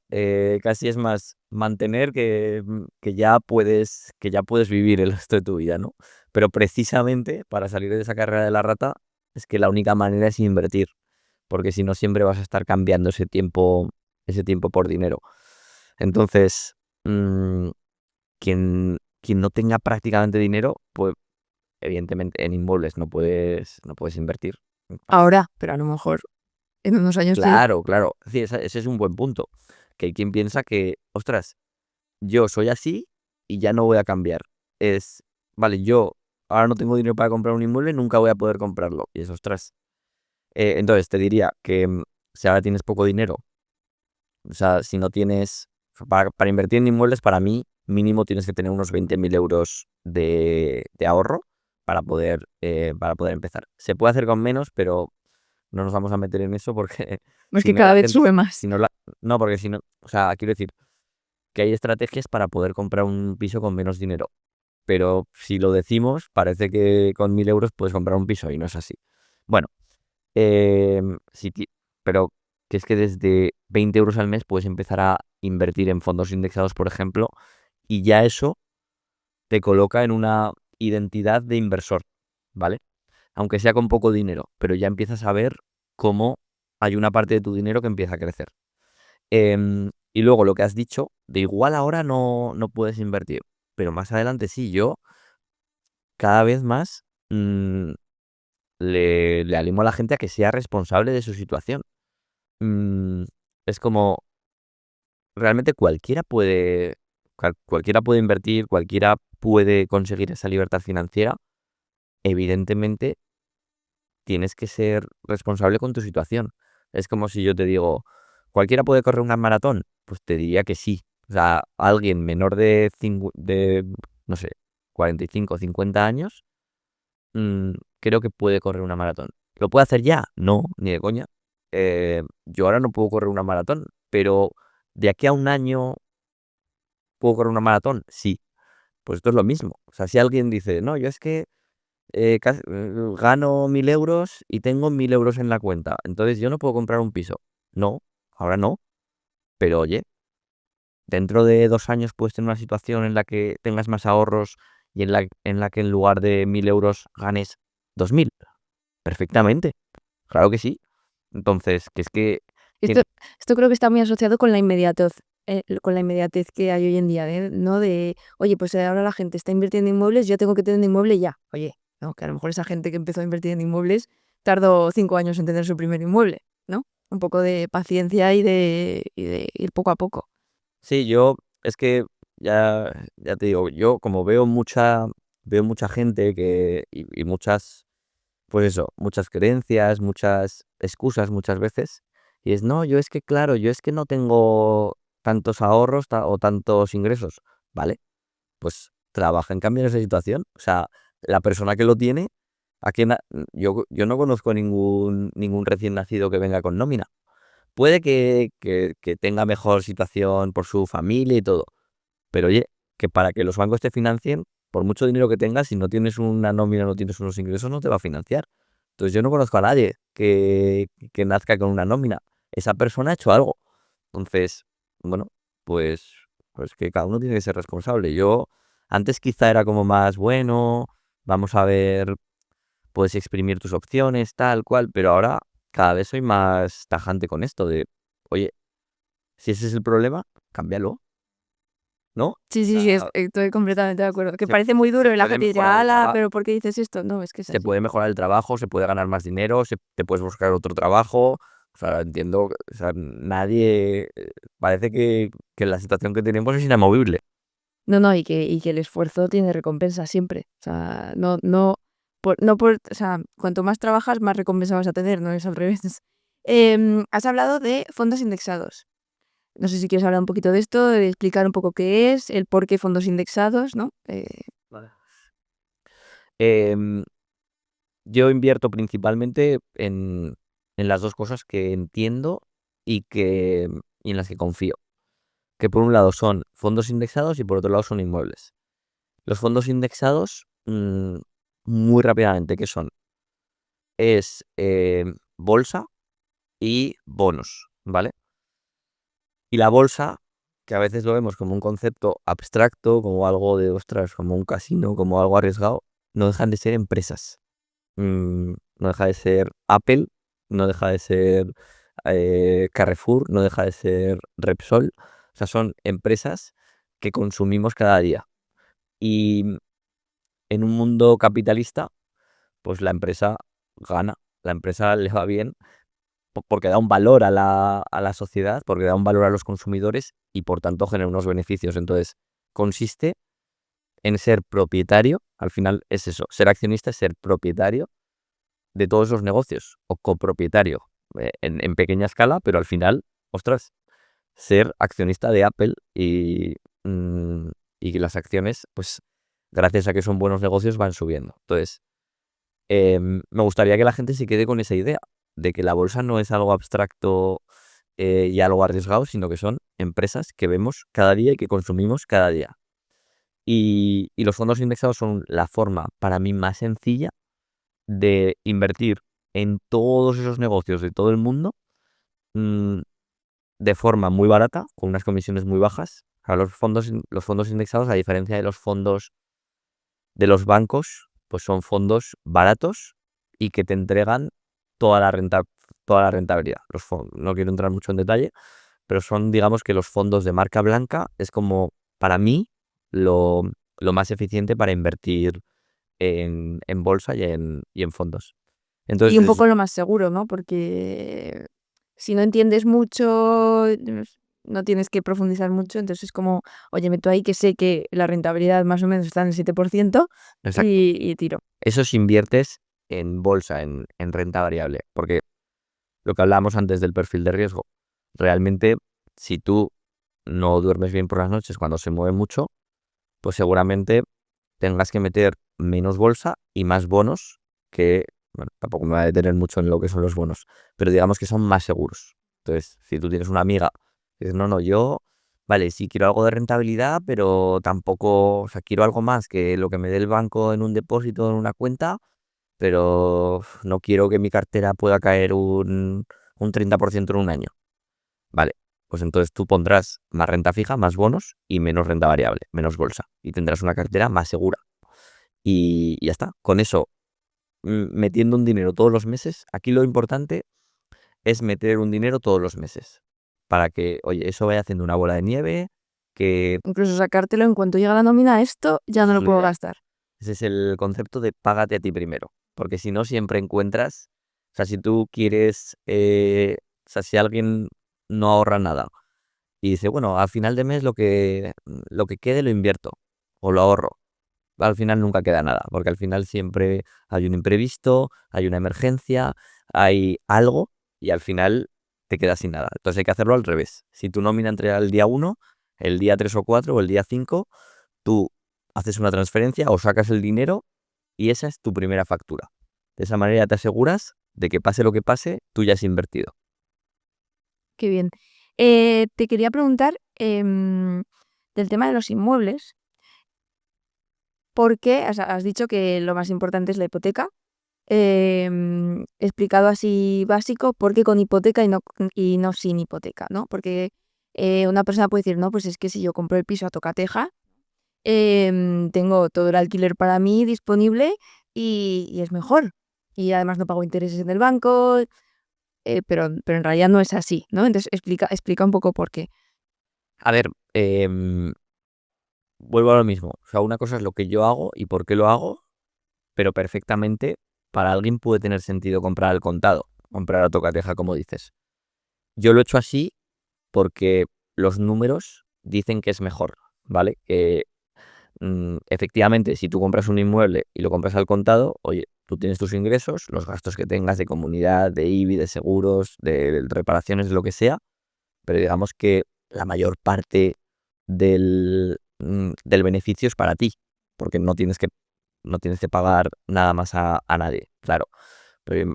S1: Casi es más mantener que ya puedes vivir el resto de tu vida, ¿no? Pero precisamente para salir de esa carrera de la rata es que la única manera es invertir, porque si no siempre vas a estar cambiando ese tiempo por dinero. Entonces, mm, quien no tenga prácticamente dinero, pues evidentemente en inmuebles no puedes invertir.
S2: Ahora, pero a lo mejor en unos años sí.
S1: Claro, claro. Sí, ese es un buen punto. Que hay quien piensa que, ostras, yo soy así y ya no voy a cambiar. Vale, yo ahora no tengo dinero para comprar un inmueble, nunca voy a poder comprarlo. Y es, ostras. Entonces te diría que si ahora tienes poco dinero, o sea, si no tienes, para invertir en inmuebles, para mí, mínimo tienes que tener unos 20.000 euros de ahorro para poder empezar. Se puede hacer con menos, pero no nos vamos a meter en eso porque
S2: Es
S1: si
S2: que
S1: no la
S2: cada vez
S1: gente,
S2: sube más.
S1: si no la, no, porque si no, o sea, quiero decir que hay estrategias para poder comprar un piso con menos dinero, pero si lo decimos, parece que con 1.000 euros puedes comprar un piso y no es así. Bueno, sí, pero que es que desde 20 euros al mes puedes empezar a invertir en fondos indexados, por ejemplo, y ya eso te coloca en una identidad de inversor, ¿vale? Aunque sea con poco dinero, pero ya empiezas a ver cómo hay una parte de tu dinero que empieza a crecer. Y luego lo que has dicho, de igual ahora no puedes invertir, pero más adelante sí, yo cada vez más mm, le animo a la gente a que sea responsable de su situación. Mm, es como, realmente cualquiera puede invertir, cualquiera puede conseguir esa libertad financiera. Evidentemente, tienes que ser responsable con tu situación. Es como si yo te digo, ¿cualquiera puede correr una maratón? Pues te diría que sí. O sea, alguien menor de no sé, 45 o 50 años, creo que puede correr una maratón. ¿Lo puede hacer ya? No, ni de coña. Yo ahora no puedo correr una maratón, pero de aquí a un año puedo correr una maratón. Sí, pues esto es lo mismo. O sea, si alguien dice, no, yo es que gano 1.000 euros y tengo 1.000 euros en la cuenta, entonces yo no puedo comprar un piso. No, ahora no, pero oye, dentro de 2 años puedes tener una situación en la que tengas más ahorros y en la que en lugar de 1.000 euros ganes 2.000. Perfectamente, claro que sí. Entonces, que es que...
S2: Esto, esto creo que está muy asociado con la inmediatez que hay hoy en día, ¿no? De, oye, pues ahora la gente está invirtiendo en inmuebles, yo tengo que tener un inmueble ya. Oye, no, que a lo mejor esa gente que empezó a invertir en inmuebles tardó 5 años en tener su primer inmueble, ¿no? Un poco de paciencia y de ir poco a poco.
S1: Sí, yo, es que ya te digo, yo como veo mucha gente y muchas, pues eso, muchas creencias, muchas excusas muchas veces, y es, no, yo es que, claro, yo es que no tengo tantos ahorros o tantos ingresos. Vale, pues trabaja en cambiar esa situación. O sea, la persona que lo tiene, yo no conozco ningún recién nacido que venga con nómina. Puede que tenga mejor situación por su familia y todo, pero oye, que para que los bancos te financien, por mucho dinero que tengas, si no tienes una nómina, no tienes unos ingresos, no te va a financiar. Entonces yo no conozco a nadie que nazca con una nómina. Esa persona ha hecho algo. Entonces, bueno, pues, pues que cada uno tiene que ser responsable. Yo antes quizá era como más bueno, vamos a ver, puedes exprimir tus opciones, tal cual, pero ahora cada vez soy más tajante con esto de, oye, si ese es el problema, cámbialo, ¿no? O
S2: Sí, sí, sí,
S1: sea,
S2: estoy completamente de acuerdo. Que
S1: se,
S2: parece muy duro
S1: se
S2: y la
S1: puede
S2: gente
S1: mejorar
S2: dirá:
S1: el
S2: "¡Hala!
S1: trabajo,
S2: ¿Pero por qué dices esto?". No, es que es
S1: se
S2: así.
S1: puede mejorar el trabajo, se puede ganar más dinero, te puedes buscar otro trabajo. O sea, entiendo, o sea, nadie, parece que la situación que tenemos es inamovible.
S2: No, no, y que el esfuerzo tiene recompensa siempre. O sea, no por o sea, cuanto más trabajas, más recompensa vas a tener, no es al revés. Has hablado de fondos indexados. No sé si quieres hablar un poquito de esto, de explicar un poco qué es, el por qué fondos indexados, ¿no?
S1: Vale. Em, yo invierto principalmente en las dos cosas que entiendo y en las que confío. Que por un lado son fondos indexados y por otro lado son inmuebles. Los fondos indexados, muy rápidamente, ¿qué son? Es bolsa y bonos, ¿vale? Y la bolsa, que a veces lo vemos como un concepto abstracto, como algo de, ostras, como un casino, como algo arriesgado, no dejan de ser empresas. No deja de ser Apple, no deja de ser Carrefour, no deja de ser Repsol. O sea, son empresas que consumimos cada día. Y en un mundo capitalista, pues la empresa gana, la empresa le va bien porque da un valor a la sociedad, porque da un valor a los consumidores y por tanto genera unos beneficios. Entonces, consiste en ser propietario, al final es eso, ser accionista es ser propietario de todos los negocios o copropietario en pequeña escala, pero al final, ostras, ser accionista de Apple mm, y que las acciones, pues gracias a que son buenos negocios, van subiendo. Entonces, me gustaría que la gente se quede con esa idea de que la bolsa no es algo abstracto y algo arriesgado, sino que son empresas que vemos cada día y que consumimos cada día. Y los fondos indexados son la forma para mí más sencilla de invertir en todos esos negocios de todo el mundo mm, de forma muy barata, con unas comisiones muy bajas. A los fondos indexados, a diferencia de los fondos de los bancos, pues son fondos baratos y que te entregan toda la renta, toda la rentabilidad. No quiero entrar mucho en detalle, pero son, digamos que los fondos de marca blanca es como, para mí, lo, lo más eficiente para invertir en bolsa y en fondos.
S2: Y un
S1: Entonces,
S2: poco lo más seguro, ¿no? Porque si no entiendes mucho, no tienes que profundizar mucho, entonces es como, oye, meto ahí que sé que la rentabilidad más o menos está en el 7%
S1: exacto.
S2: y tiro.
S1: Eso si inviertes en bolsa, en renta variable, porque lo que hablábamos antes del perfil de riesgo, realmente si tú no duermes bien por las noches cuando se mueve mucho, pues seguramente tengas que meter menos bolsa y más bonos que, bueno, tampoco me voy a detener mucho en lo que son los bonos, pero digamos que son más seguros. Entonces, si tú tienes una amiga que dices, no, no, yo, vale, sí quiero algo de rentabilidad, pero tampoco, o sea, quiero algo más que lo que me dé el banco en un depósito, en una cuenta, pero no quiero que mi cartera pueda caer un 30% en un año. Vale, pues entonces tú pondrás más renta fija, más bonos y menos renta variable, menos bolsa. Y tendrás una cartera más segura. Y ya está. Con eso, metiendo un dinero todos los meses, aquí lo importante es meter un dinero todos los meses. Para que, oye, eso vaya haciendo una bola de nieve, que
S2: Incluso sacártelo en cuanto llega la nómina, esto ya
S1: esa
S2: no
S1: es
S2: lo
S1: la
S2: puedo
S1: idea.
S2: gastar.
S1: Ese es el concepto de págate a ti primero. Porque si no, siempre encuentras, o sea, si tú quieres, o sea, si alguien no ahorra nada y dice, bueno, al final de mes lo que quede lo invierto o lo ahorro. Al final nunca queda nada, porque al final siempre hay un imprevisto, hay una emergencia, hay algo y al final te quedas sin nada. Entonces hay que hacerlo al revés. Si tu nómina entra el día 1, el día 3 o 4 o el día 5, tú haces una transferencia o sacas el dinero y esa es tu primera factura. De esa manera te aseguras de que pase lo que pase, tú ya has invertido.
S2: Qué bien. Te quería preguntar del tema de los inmuebles, porque has dicho que lo más importante es la hipoteca. Explicado así básico, ¿por qué con hipoteca y no sin hipoteca, ¿no? Porque una persona puede decir, no, pues es que si yo compro el piso a tocateja, tengo todo el alquiler para mí disponible y es mejor. Y además no pago intereses en el banco, pero en realidad no es así, ¿no? Entonces explica un poco por qué.
S1: A ver, vuelvo a lo mismo. O sea, una cosa es lo que yo hago y por qué lo hago, pero perfectamente para alguien puede tener sentido comprar al contado, comprar a tocateja, como dices. Yo lo he hecho así porque los números dicen que es mejor, ¿vale? Que efectivamente, si tú compras un inmueble y lo compras al contado, oye, tú tienes tus ingresos, los gastos que tengas de comunidad, de IBI, de seguros, de reparaciones, de lo que sea, pero digamos que la mayor parte del beneficio es para ti, porque no tienes que pagar nada más a nadie, claro. Pero,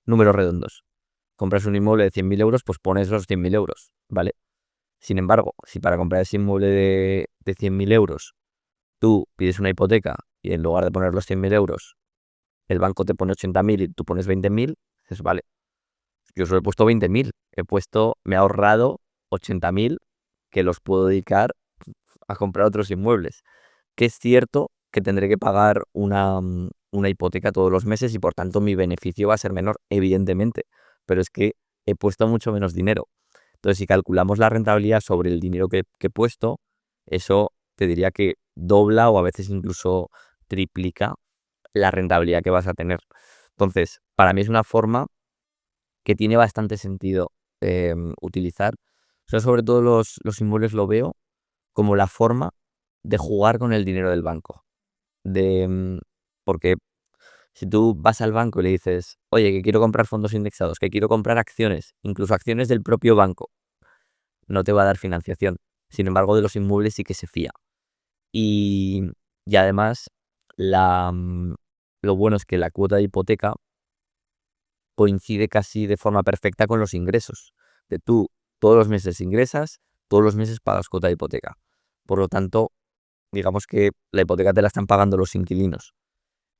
S1: números redondos. Compras un inmueble de 100.000 euros, pues pones los 100.000 euros, ¿vale? Sin embargo, si para comprar ese inmueble de 100.000 euros tú pides una hipoteca y en lugar de poner los 100.000 euros, el banco te pone 80.000 y tú pones 20.000, dices, vale, yo solo he puesto 20.000, me he ahorrado 80.000 que los puedo dedicar a comprar otros inmuebles. Que es cierto que tendré que pagar una hipoteca todos los meses y por tanto mi beneficio va a ser menor, evidentemente, pero es que he puesto mucho menos dinero. Entonces, si calculamos la rentabilidad sobre el dinero que he puesto, eso te diría que dobla o a veces incluso triplica la rentabilidad que vas a tener. Entonces, para mí es una forma que tiene bastante sentido utilizar. O sea, sobre todo los inmuebles lo veo como la forma de jugar con el dinero del banco. Porque si tú vas al banco y le dices, oye, que quiero comprar fondos indexados, que quiero comprar acciones, incluso acciones del propio banco, no te va a dar financiación. Sin embargo, de los inmuebles sí que se fía. Y, y además, la, mm, lo bueno es que la cuota de hipoteca coincide casi de forma perfecta con los ingresos. De tú todos los meses ingresas, todos los meses pagas cuota de hipoteca. Por lo tanto, digamos que la hipoteca te la están pagando los inquilinos.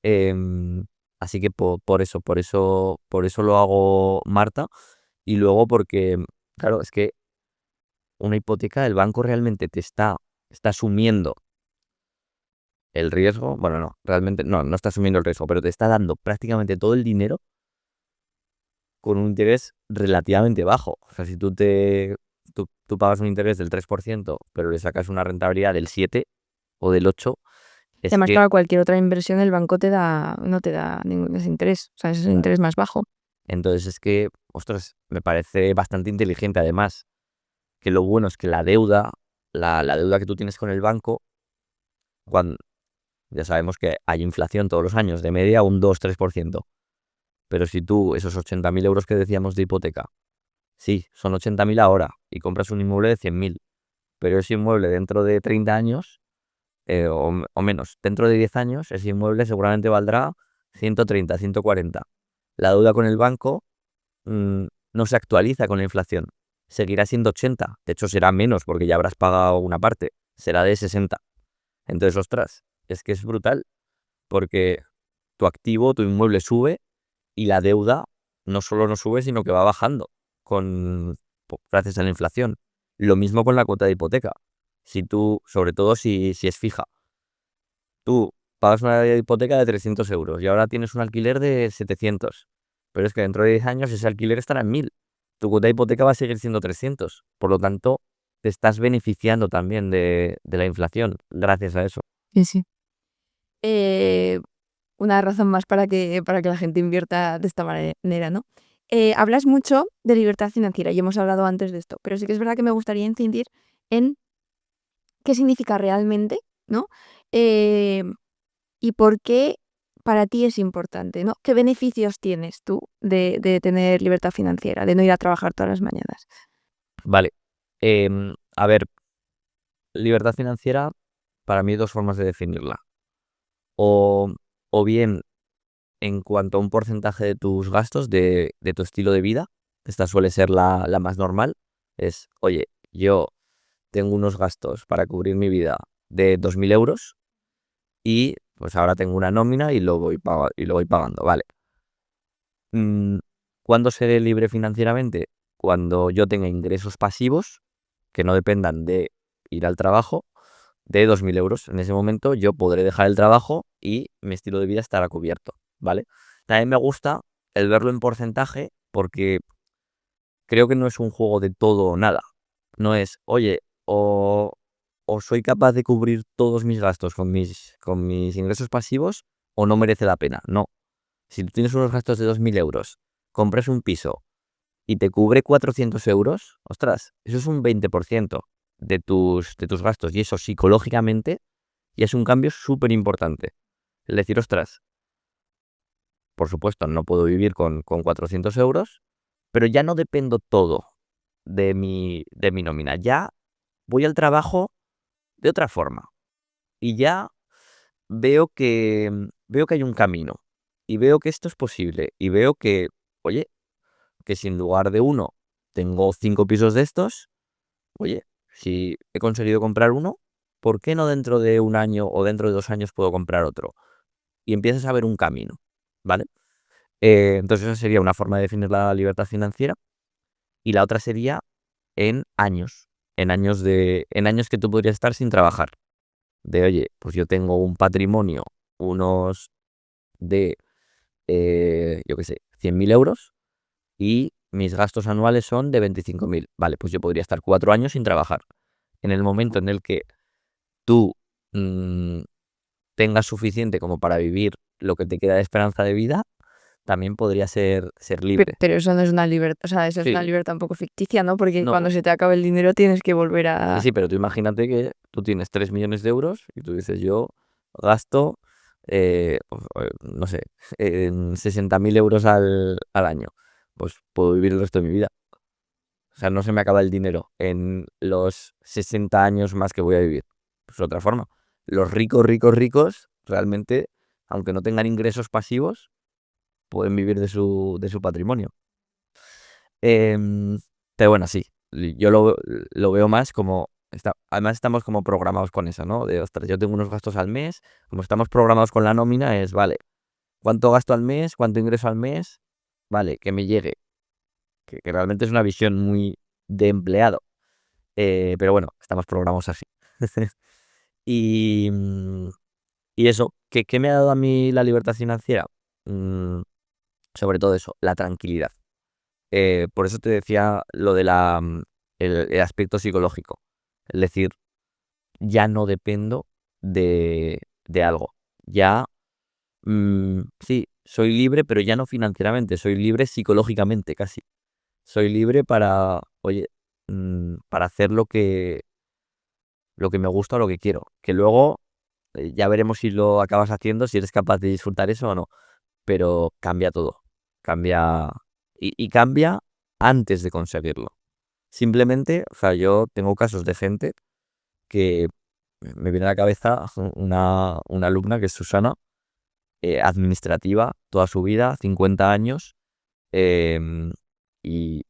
S1: Em, Así que por eso lo hago, Marta. Y luego porque, claro, es que una hipoteca, el banco realmente está asumiendo el riesgo. Bueno, no, realmente no está asumiendo el riesgo, pero te está dando prácticamente todo el dinero con un interés relativamente bajo. O sea, si tú pagas un interés del 3%, pero le sacas una rentabilidad del 7 o del 8, es
S2: Además,
S1: que,
S2: claro, cualquier otra inversión el banco no te da ningún ese interés, o sea, es un
S1: claro,
S2: interés más bajo.
S1: entonces es que, ostras, me parece bastante inteligente además, que lo bueno es que la deuda que tú tienes con el banco, cuando ya sabemos que hay inflación todos los años, de media un 2-3%. Pero si tú, esos 80.000 euros que decíamos de hipoteca, sí, son 80.000 ahora y compras un inmueble de 100.000, pero ese inmueble dentro de 30 años, o menos, dentro de 10 años, ese inmueble seguramente valdrá 130, 140. La deuda con el banco mm, no se actualiza con la inflación. Seguirá siendo 80. De hecho, será menos porque ya habrás pagado una parte. Será de 60. Entonces, ostras, es que es brutal porque tu activo, tu inmueble sube y la deuda no solo no sube, sino que va bajando gracias a la inflación. Lo mismo con la cuota de hipoteca. Si tú, sobre todo si es fija, tú pagas una hipoteca de 300 euros y ahora tienes un alquiler de 700, pero es que dentro de 10 años ese alquiler estará en 1.000. Tu cuota de hipoteca va a seguir siendo 300. Por lo tanto, te estás beneficiando también de la inflación gracias a eso.
S2: Sí, sí. Eh, una razón más para que la gente invierta de esta manera, ¿no? Hablas mucho de libertad financiera y hemos hablado antes de esto, pero sí que es verdad que me gustaría incidir en qué significa realmente, ¿no? Eh, y para ti es importante, ¿no? ¿Qué beneficios tienes tú de tener libertad financiera, de no ir a trabajar todas las mañanas?
S1: Vale. A ver, libertad financiera, para mí hay dos formas de definirla. O, o bien en cuanto a un porcentaje de tus gastos, de tu estilo de vida, esta suele ser la más normal, es, oye, yo tengo unos gastos para cubrir mi vida de 2.000 euros y pues ahora tengo una nómina y lo voy pagando, ¿vale? Mm, ¿Cuándo seré libre financieramente? Cuando yo tenga ingresos pasivos que no dependan de ir al trabajo de 2.000 euros. En ese momento yo podré dejar el trabajo y mi estilo de vida estará cubierto, ¿vale? También me gusta el verlo en porcentaje porque creo que no es un juego de todo o nada. No es, oye, o soy capaz de cubrir todos mis gastos con mis ingresos pasivos o no merece la pena. No. Si tú tienes unos gastos de 2.000 euros, compras un piso y te cubre 400 euros, ostras, eso es un 20% de tus gastos y eso psicológicamente ya es un cambio súper importante. Es decir, ostras, por supuesto, no puedo vivir con 400 euros, pero ya no dependo todo de mi nómina. Ya voy al trabajo de otra forma y ya veo que hay un camino y veo que esto es posible y veo que, oye, que si en lugar de uno tengo 5 pisos de estos, oye, si he conseguido comprar uno, ¿por qué no dentro de un año o dentro de 2 años puedo comprar otro? Y empiezas a ver un camino, ¿vale? Entonces esa sería una forma de definir la libertad financiera y la otra sería en años, en años que tú podrías estar sin trabajar. De, oye, pues yo tengo un patrimonio, unos de, yo qué sé, 100.000 euros y mis gastos anuales son de 25.000. Vale, pues yo podría estar 4 años sin trabajar. En el momento en el que tú mm, tengas suficiente como para vivir lo que te queda de esperanza de vida, también podría ser libre.
S2: Pero eso no es una libertad, o sea, eso es una
S1: Sí,
S2: libertad un poco ficticia, ¿no? Porque
S1: no,
S2: cuando se te acabe el dinero tienes que volver
S1: sí,
S2: a...
S1: sí, pero tú imagínate que tú tienes 3 millones de euros y tú dices, yo gasto, no sé, en 60.000 euros al año. Pues puedo vivir el resto de mi vida. O sea, no se me acaba el dinero en los 60 años más que voy a vivir. Pues otra forma. Los ricos, ricos, ricos, realmente, aunque no tengan ingresos pasivos, pueden vivir de su patrimonio. Em, pero bueno, sí, yo lo veo más como, además estamos como programados con eso, ¿no? De, ostras, yo tengo unos gastos al mes, como estamos programados con la nómina, es, vale, ¿cuánto gasto al mes? ¿Cuánto ingreso al mes? Vale, que me llegue, que realmente es una visión muy de empleado, pero bueno, estamos programados así. Y, y eso, ¿qué me ha dado a mí la libertad financiera? Mm, Sobre todo eso, la tranquilidad. Por eso te decía lo de el aspecto psicológico. Es decir, ya no dependo de algo. Ya, sí, soy libre, pero ya no financieramente, soy libre psicológicamente casi. Soy libre para, oye, para hacer lo que me gusta o lo que quiero. Que luego ya veremos si lo acabas haciendo, si eres capaz de disfrutar eso o no. Pero cambia todo. Cambia y cambia antes de conseguirlo. Simplemente, o sea, yo tengo casos de gente que me viene a la cabeza una alumna que es Susana, administrativa, toda su vida, 50 años, em, y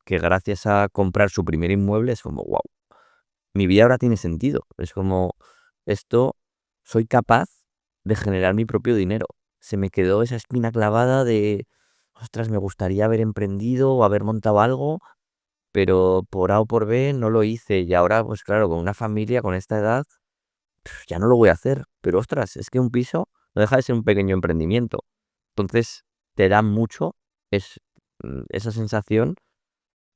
S1: que gracias a comprar su primer inmueble es como, wow, mi vida ahora tiene sentido. Es como, esto, soy capaz de generar mi propio dinero. Se me quedó esa espina clavada de, ostras, me gustaría haber emprendido o haber montado algo, pero por A o por B no lo hice. Y ahora, pues claro, con una familia, con esta edad, ya no lo voy a hacer. Pero ostras, es que un piso no deja de ser un pequeño emprendimiento. Entonces, te da mucho esa sensación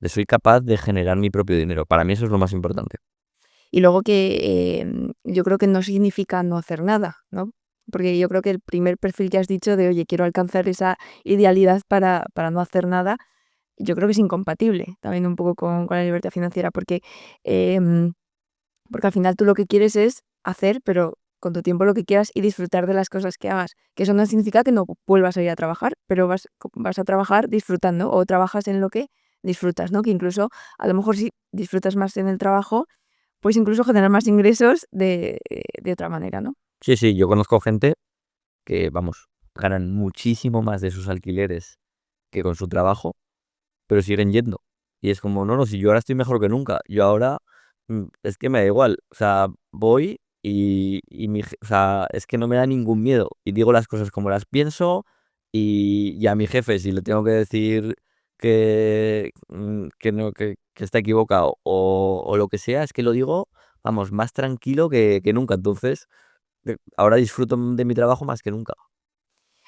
S1: de soy capaz de generar mi propio dinero. Para mí eso es lo más importante.
S2: Y luego que yo creo que no significa no hacer nada, ¿no? Porque yo creo que el primer perfil que has dicho de, oye, quiero alcanzar esa idealidad para no hacer nada, yo creo que es incompatible también un poco con la libertad financiera, porque al final tú lo que quieres es hacer, pero con tu tiempo lo que quieras y disfrutar de las cosas que hagas. Que eso no significa que no vuelvas a ir a trabajar, pero vas a trabajar disfrutando o trabajas en lo que disfrutas, ¿no? Que incluso a lo mejor si disfrutas más en el trabajo, pues incluso generar más ingresos de otra manera, ¿no?
S1: Sí, sí, yo conozco gente que, vamos, ganan muchísimo más de sus alquileres que con su trabajo, pero siguen yendo. Y es como, no, no, si yo ahora estoy mejor que nunca. Yo ahora, es que me da igual. O sea, voy o sea, es que no me da ningún miedo. Y digo las cosas como las pienso y a mi jefe, si le tengo que decir que no, que está equivocado o lo que sea, es que lo digo, vamos, más tranquilo que nunca. Entonces, ahora disfruto de mi trabajo más que nunca.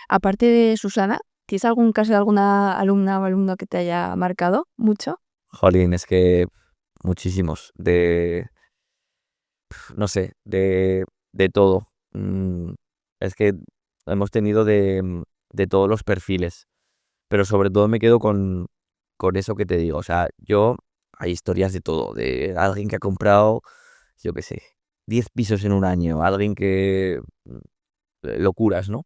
S2: Aparte de Susana, ¿tienes algún caso de alguna alumna o alumno que te haya marcado mucho?
S1: Jolín, es que muchísimos. No sé, de todo. Es que hemos tenido de todos los perfiles, pero sobre todo me quedo con eso que te digo. O sea, hay historias de todo, de alguien que ha comprado, yo qué sé, 10 pisos en un año, alguien que... locuras, ¿no?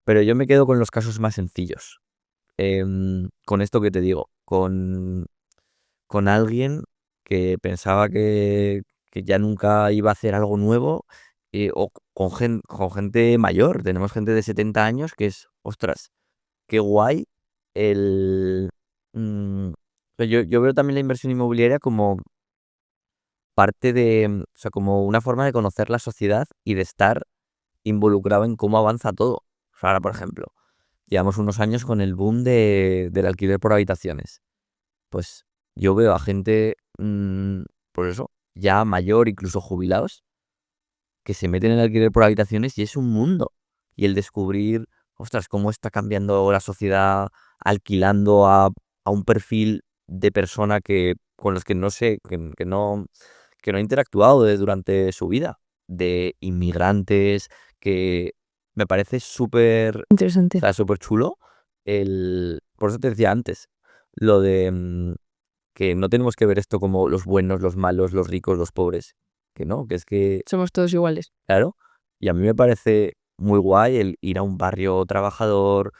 S1: Pero yo me quedo con los casos más sencillos. Con esto que te digo, con alguien que pensaba que ya nunca iba a hacer algo nuevo, o con gente mayor. Tenemos gente de 70 años que es, ostras, qué guay el... mm, pero yo veo también la inversión inmobiliaria como parte o sea, como una forma de conocer la sociedad y de estar involucrado en cómo avanza todo. O sea, ahora, por ejemplo, llevamos unos años con el boom del alquiler por habitaciones. Pues yo veo a gente, por eso, ya mayor, incluso jubilados, que se meten en el alquiler por habitaciones y es un mundo. Y el descubrir, ostras, cómo está cambiando la sociedad alquilando a un perfil de persona con los que no sé, que no ha interactuado durante su vida, de inmigrantes, que me parece súper, o
S2: Interesante.
S1: sea, súper chulo. Por eso te decía antes, lo de, que no tenemos que ver esto como los buenos, los malos, los ricos, los pobres. Que no, que es que,
S2: Somos todos iguales.
S1: claro, y a mí me parece muy guay el ir a un barrio trabajador,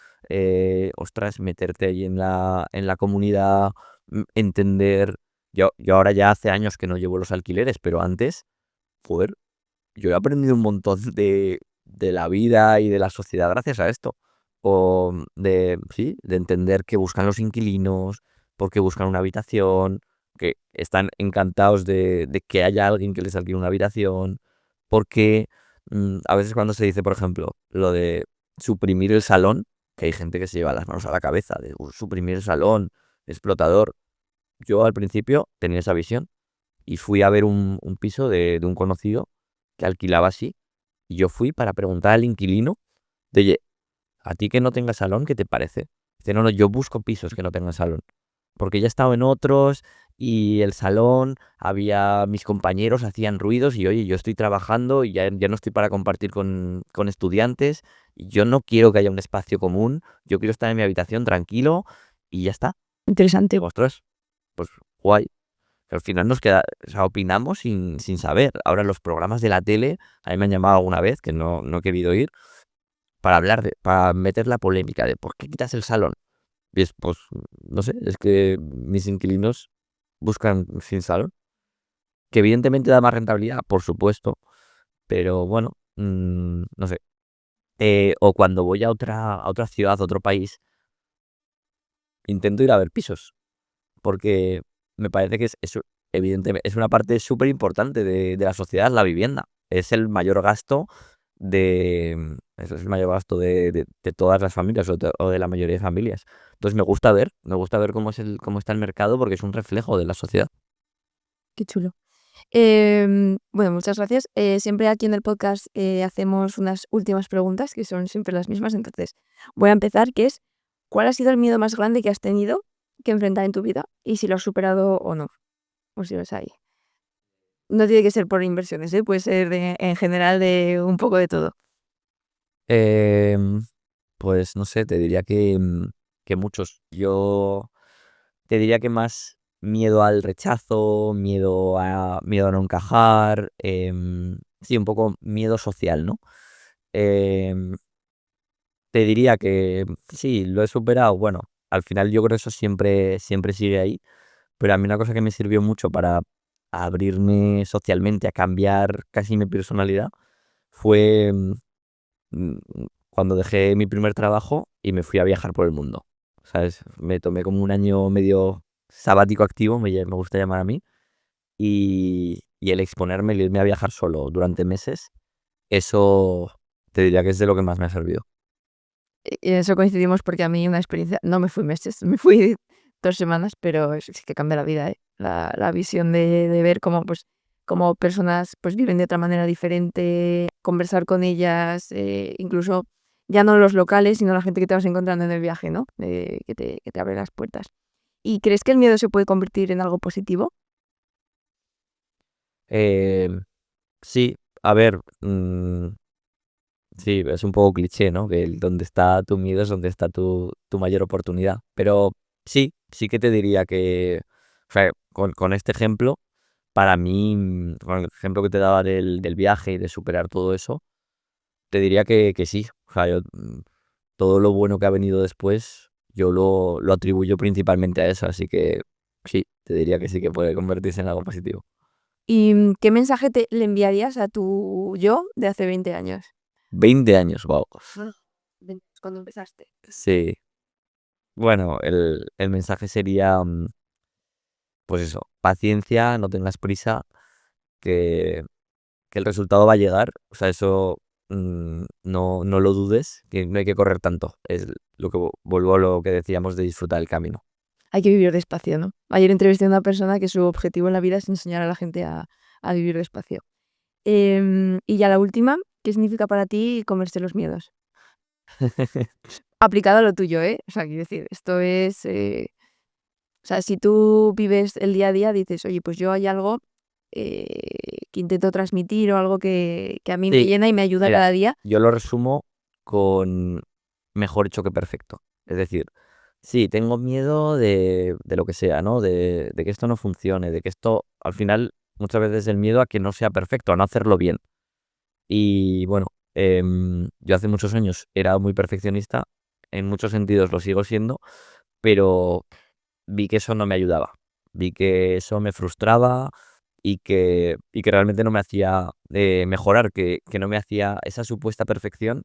S1: ostras, meterte ahí en la comunidad, entender. Yo ahora ya hace años que no llevo los alquileres, pero antes, joder, yo he aprendido un montón de la vida y de la sociedad gracias a esto. O sí, de entender qué buscan los inquilinos, por qué buscan una habitación, que están encantados de que haya alguien que les alquile una habitación, porque a veces cuando se dice, por ejemplo, lo de suprimir el salón, que hay gente que se lleva las manos a la cabeza, de suprimir el salón, explotador". Yo al principio tenía esa visión y fui a ver un piso de un conocido que alquilaba así. Y yo fui para preguntar al inquilino de, oye, a ti que no tenga salón, ¿qué te parece? Dice, no, no, yo busco pisos que no tengan salón. Porque ya he estado en otros y el salón, mis compañeros hacían ruidos y oye, yo estoy trabajando y ya no estoy para compartir con estudiantes. Y yo no quiero que haya un espacio común, yo quiero estar en mi habitación tranquilo y ya está.
S2: Interesante.
S1: Digo, ostras, pues guay. Que al final o sea, opinamos sin saber. Ahora los programas de la tele, a mí me han llamado alguna vez, que no he querido ir, para meter la polémica de ¿por qué quitas el salón? Y es, pues, no sé, es que mis inquilinos buscan sin salón, que evidentemente da más rentabilidad, por supuesto, pero bueno, no sé. O cuando voy a otra ciudad, a otro país, intento ir a ver pisos, porque me parece que evidentemente, es una parte súper importante de la sociedad, la vivienda. Es el mayor gasto es el mayor gasto de todas las familias o de la mayoría de familias. Entonces me gusta ver cómo está el mercado porque es un reflejo de la sociedad.
S2: Qué chulo. Bueno, muchas gracias. Siempre aquí en el podcast hacemos unas últimas preguntas que son siempre las mismas. Entonces, voy a empezar, que es, ¿cuál ha sido el miedo más grande que has tenido que enfrentar en tu vida? Y si lo has superado o no, o si lo es ahí. No tiene que ser por inversiones, ¿eh? Puede ser en general de un poco de todo.
S1: Em, pues no sé, te diría que muchos. Yo te diría que más miedo al rechazo, miedo a no encajar, sí, un poco miedo social, ¿no? Em, Te diría que sí, lo he superado. Bueno, al final yo creo que eso siempre sigue ahí, pero a mí una cosa que me sirvió mucho para abrirme socialmente, a cambiar casi mi personalidad, fue mm, cuando dejé mi primer trabajo y me fui a viajar por el mundo, ¿sabes? Me tomé como un año medio sabático activo, me gusta llamar a mí, y el exponerme, el irme a viajar solo durante meses, eso te diría que es de lo que más me ha servido.
S2: Y en eso coincidimos porque a mí una experiencia, no me fui meses, me fui 2 semanas, pero sí que cambia la vida, ¿eh? La visión de ver cómo, pues, cómo personas, pues, viven de otra manera diferente, conversar con ellas, incluso ya no los locales, sino la gente que te vas encontrando en el viaje, ¿no? Que te abre las puertas. ¿Y crees que el miedo se puede convertir en algo positivo?
S1: Em, sí, a ver, sí, es un poco cliché, ¿no? Que donde está tu miedo es donde está tu mayor oportunidad. Pero sí que te diría que, o sea, con este ejemplo, para mí, con el ejemplo que te daba del viaje y de superar todo eso, te diría que sí. O sea, todo lo bueno que ha venido después, yo lo atribuyo principalmente a eso. Así que sí, te diría que sí que puede convertirse en algo positivo.
S2: ¿Y qué mensaje le enviarías a tu yo de hace 20 años?
S1: 20 años, wow.
S2: Ah, cuando empezaste.
S1: Sí. Bueno, el mensaje sería, pues eso, paciencia, no tengas prisa, que, que el resultado va a llegar. O sea, eso no lo dudes, que no hay que correr tanto. Es lo que vuelvo a lo que decíamos de disfrutar el camino.
S2: Hay que vivir despacio, ¿no? Ayer entrevisté a una persona que su objetivo en la vida es enseñar a la gente a vivir despacio. Y ya la última, ¿qué significa para ti comerse los miedos? Aplicado a lo tuyo, ¿eh? O sea, quiero decir, esto es, o sea, si tú vives el día a día, dices, oye, pues yo hay algo eh, que intento transmitir o algo que a mí me
S1: Sí,
S2: llena y me ayuda
S1: mira,
S2: cada día.
S1: yo lo resumo con mejor hecho que perfecto. Es decir, sí, tengo miedo de lo que sea, ¿no? De que esto no funcione, de que esto, al final, muchas veces el miedo a que no sea perfecto, a no hacerlo bien. Y bueno, yo hace muchos años era muy perfeccionista, en muchos sentidos lo sigo siendo, pero vi que eso no me ayudaba. Vi que eso me frustraba y que realmente no me hacía mejorar, que no me hacía esa supuesta perfección,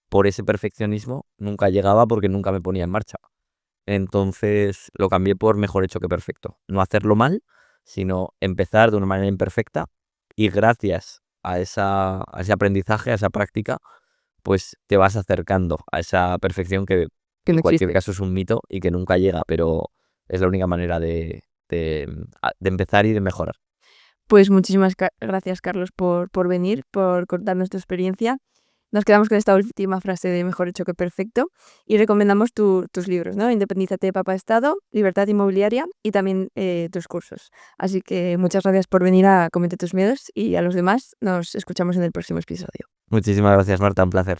S1: por ese perfeccionismo nunca llegaba porque nunca me ponía en marcha. Entonces lo cambié por mejor hecho que perfecto. No hacerlo mal, sino empezar de una manera imperfecta y gracias a ese aprendizaje, a esa práctica, pues te vas acercando a esa perfección que
S2: Que
S1: en
S2: no
S1: cualquier
S2: existe.
S1: caso es un mito y que nunca llega, pero es la única manera de empezar y de mejorar.
S2: Pues muchísimas gracias, Carlos, por venir, por contarnos tu experiencia. Nos quedamos con esta última frase de mejor hecho que perfecto y recomendamos tus libros, ¿no? Independízate de Papá Estado, Libertad Inmobiliaria y también tus cursos. Así que muchas gracias por venir a Comete tus miedos y a los demás nos escuchamos en el próximo episodio.
S1: Muchísimas gracias, Marta, un placer.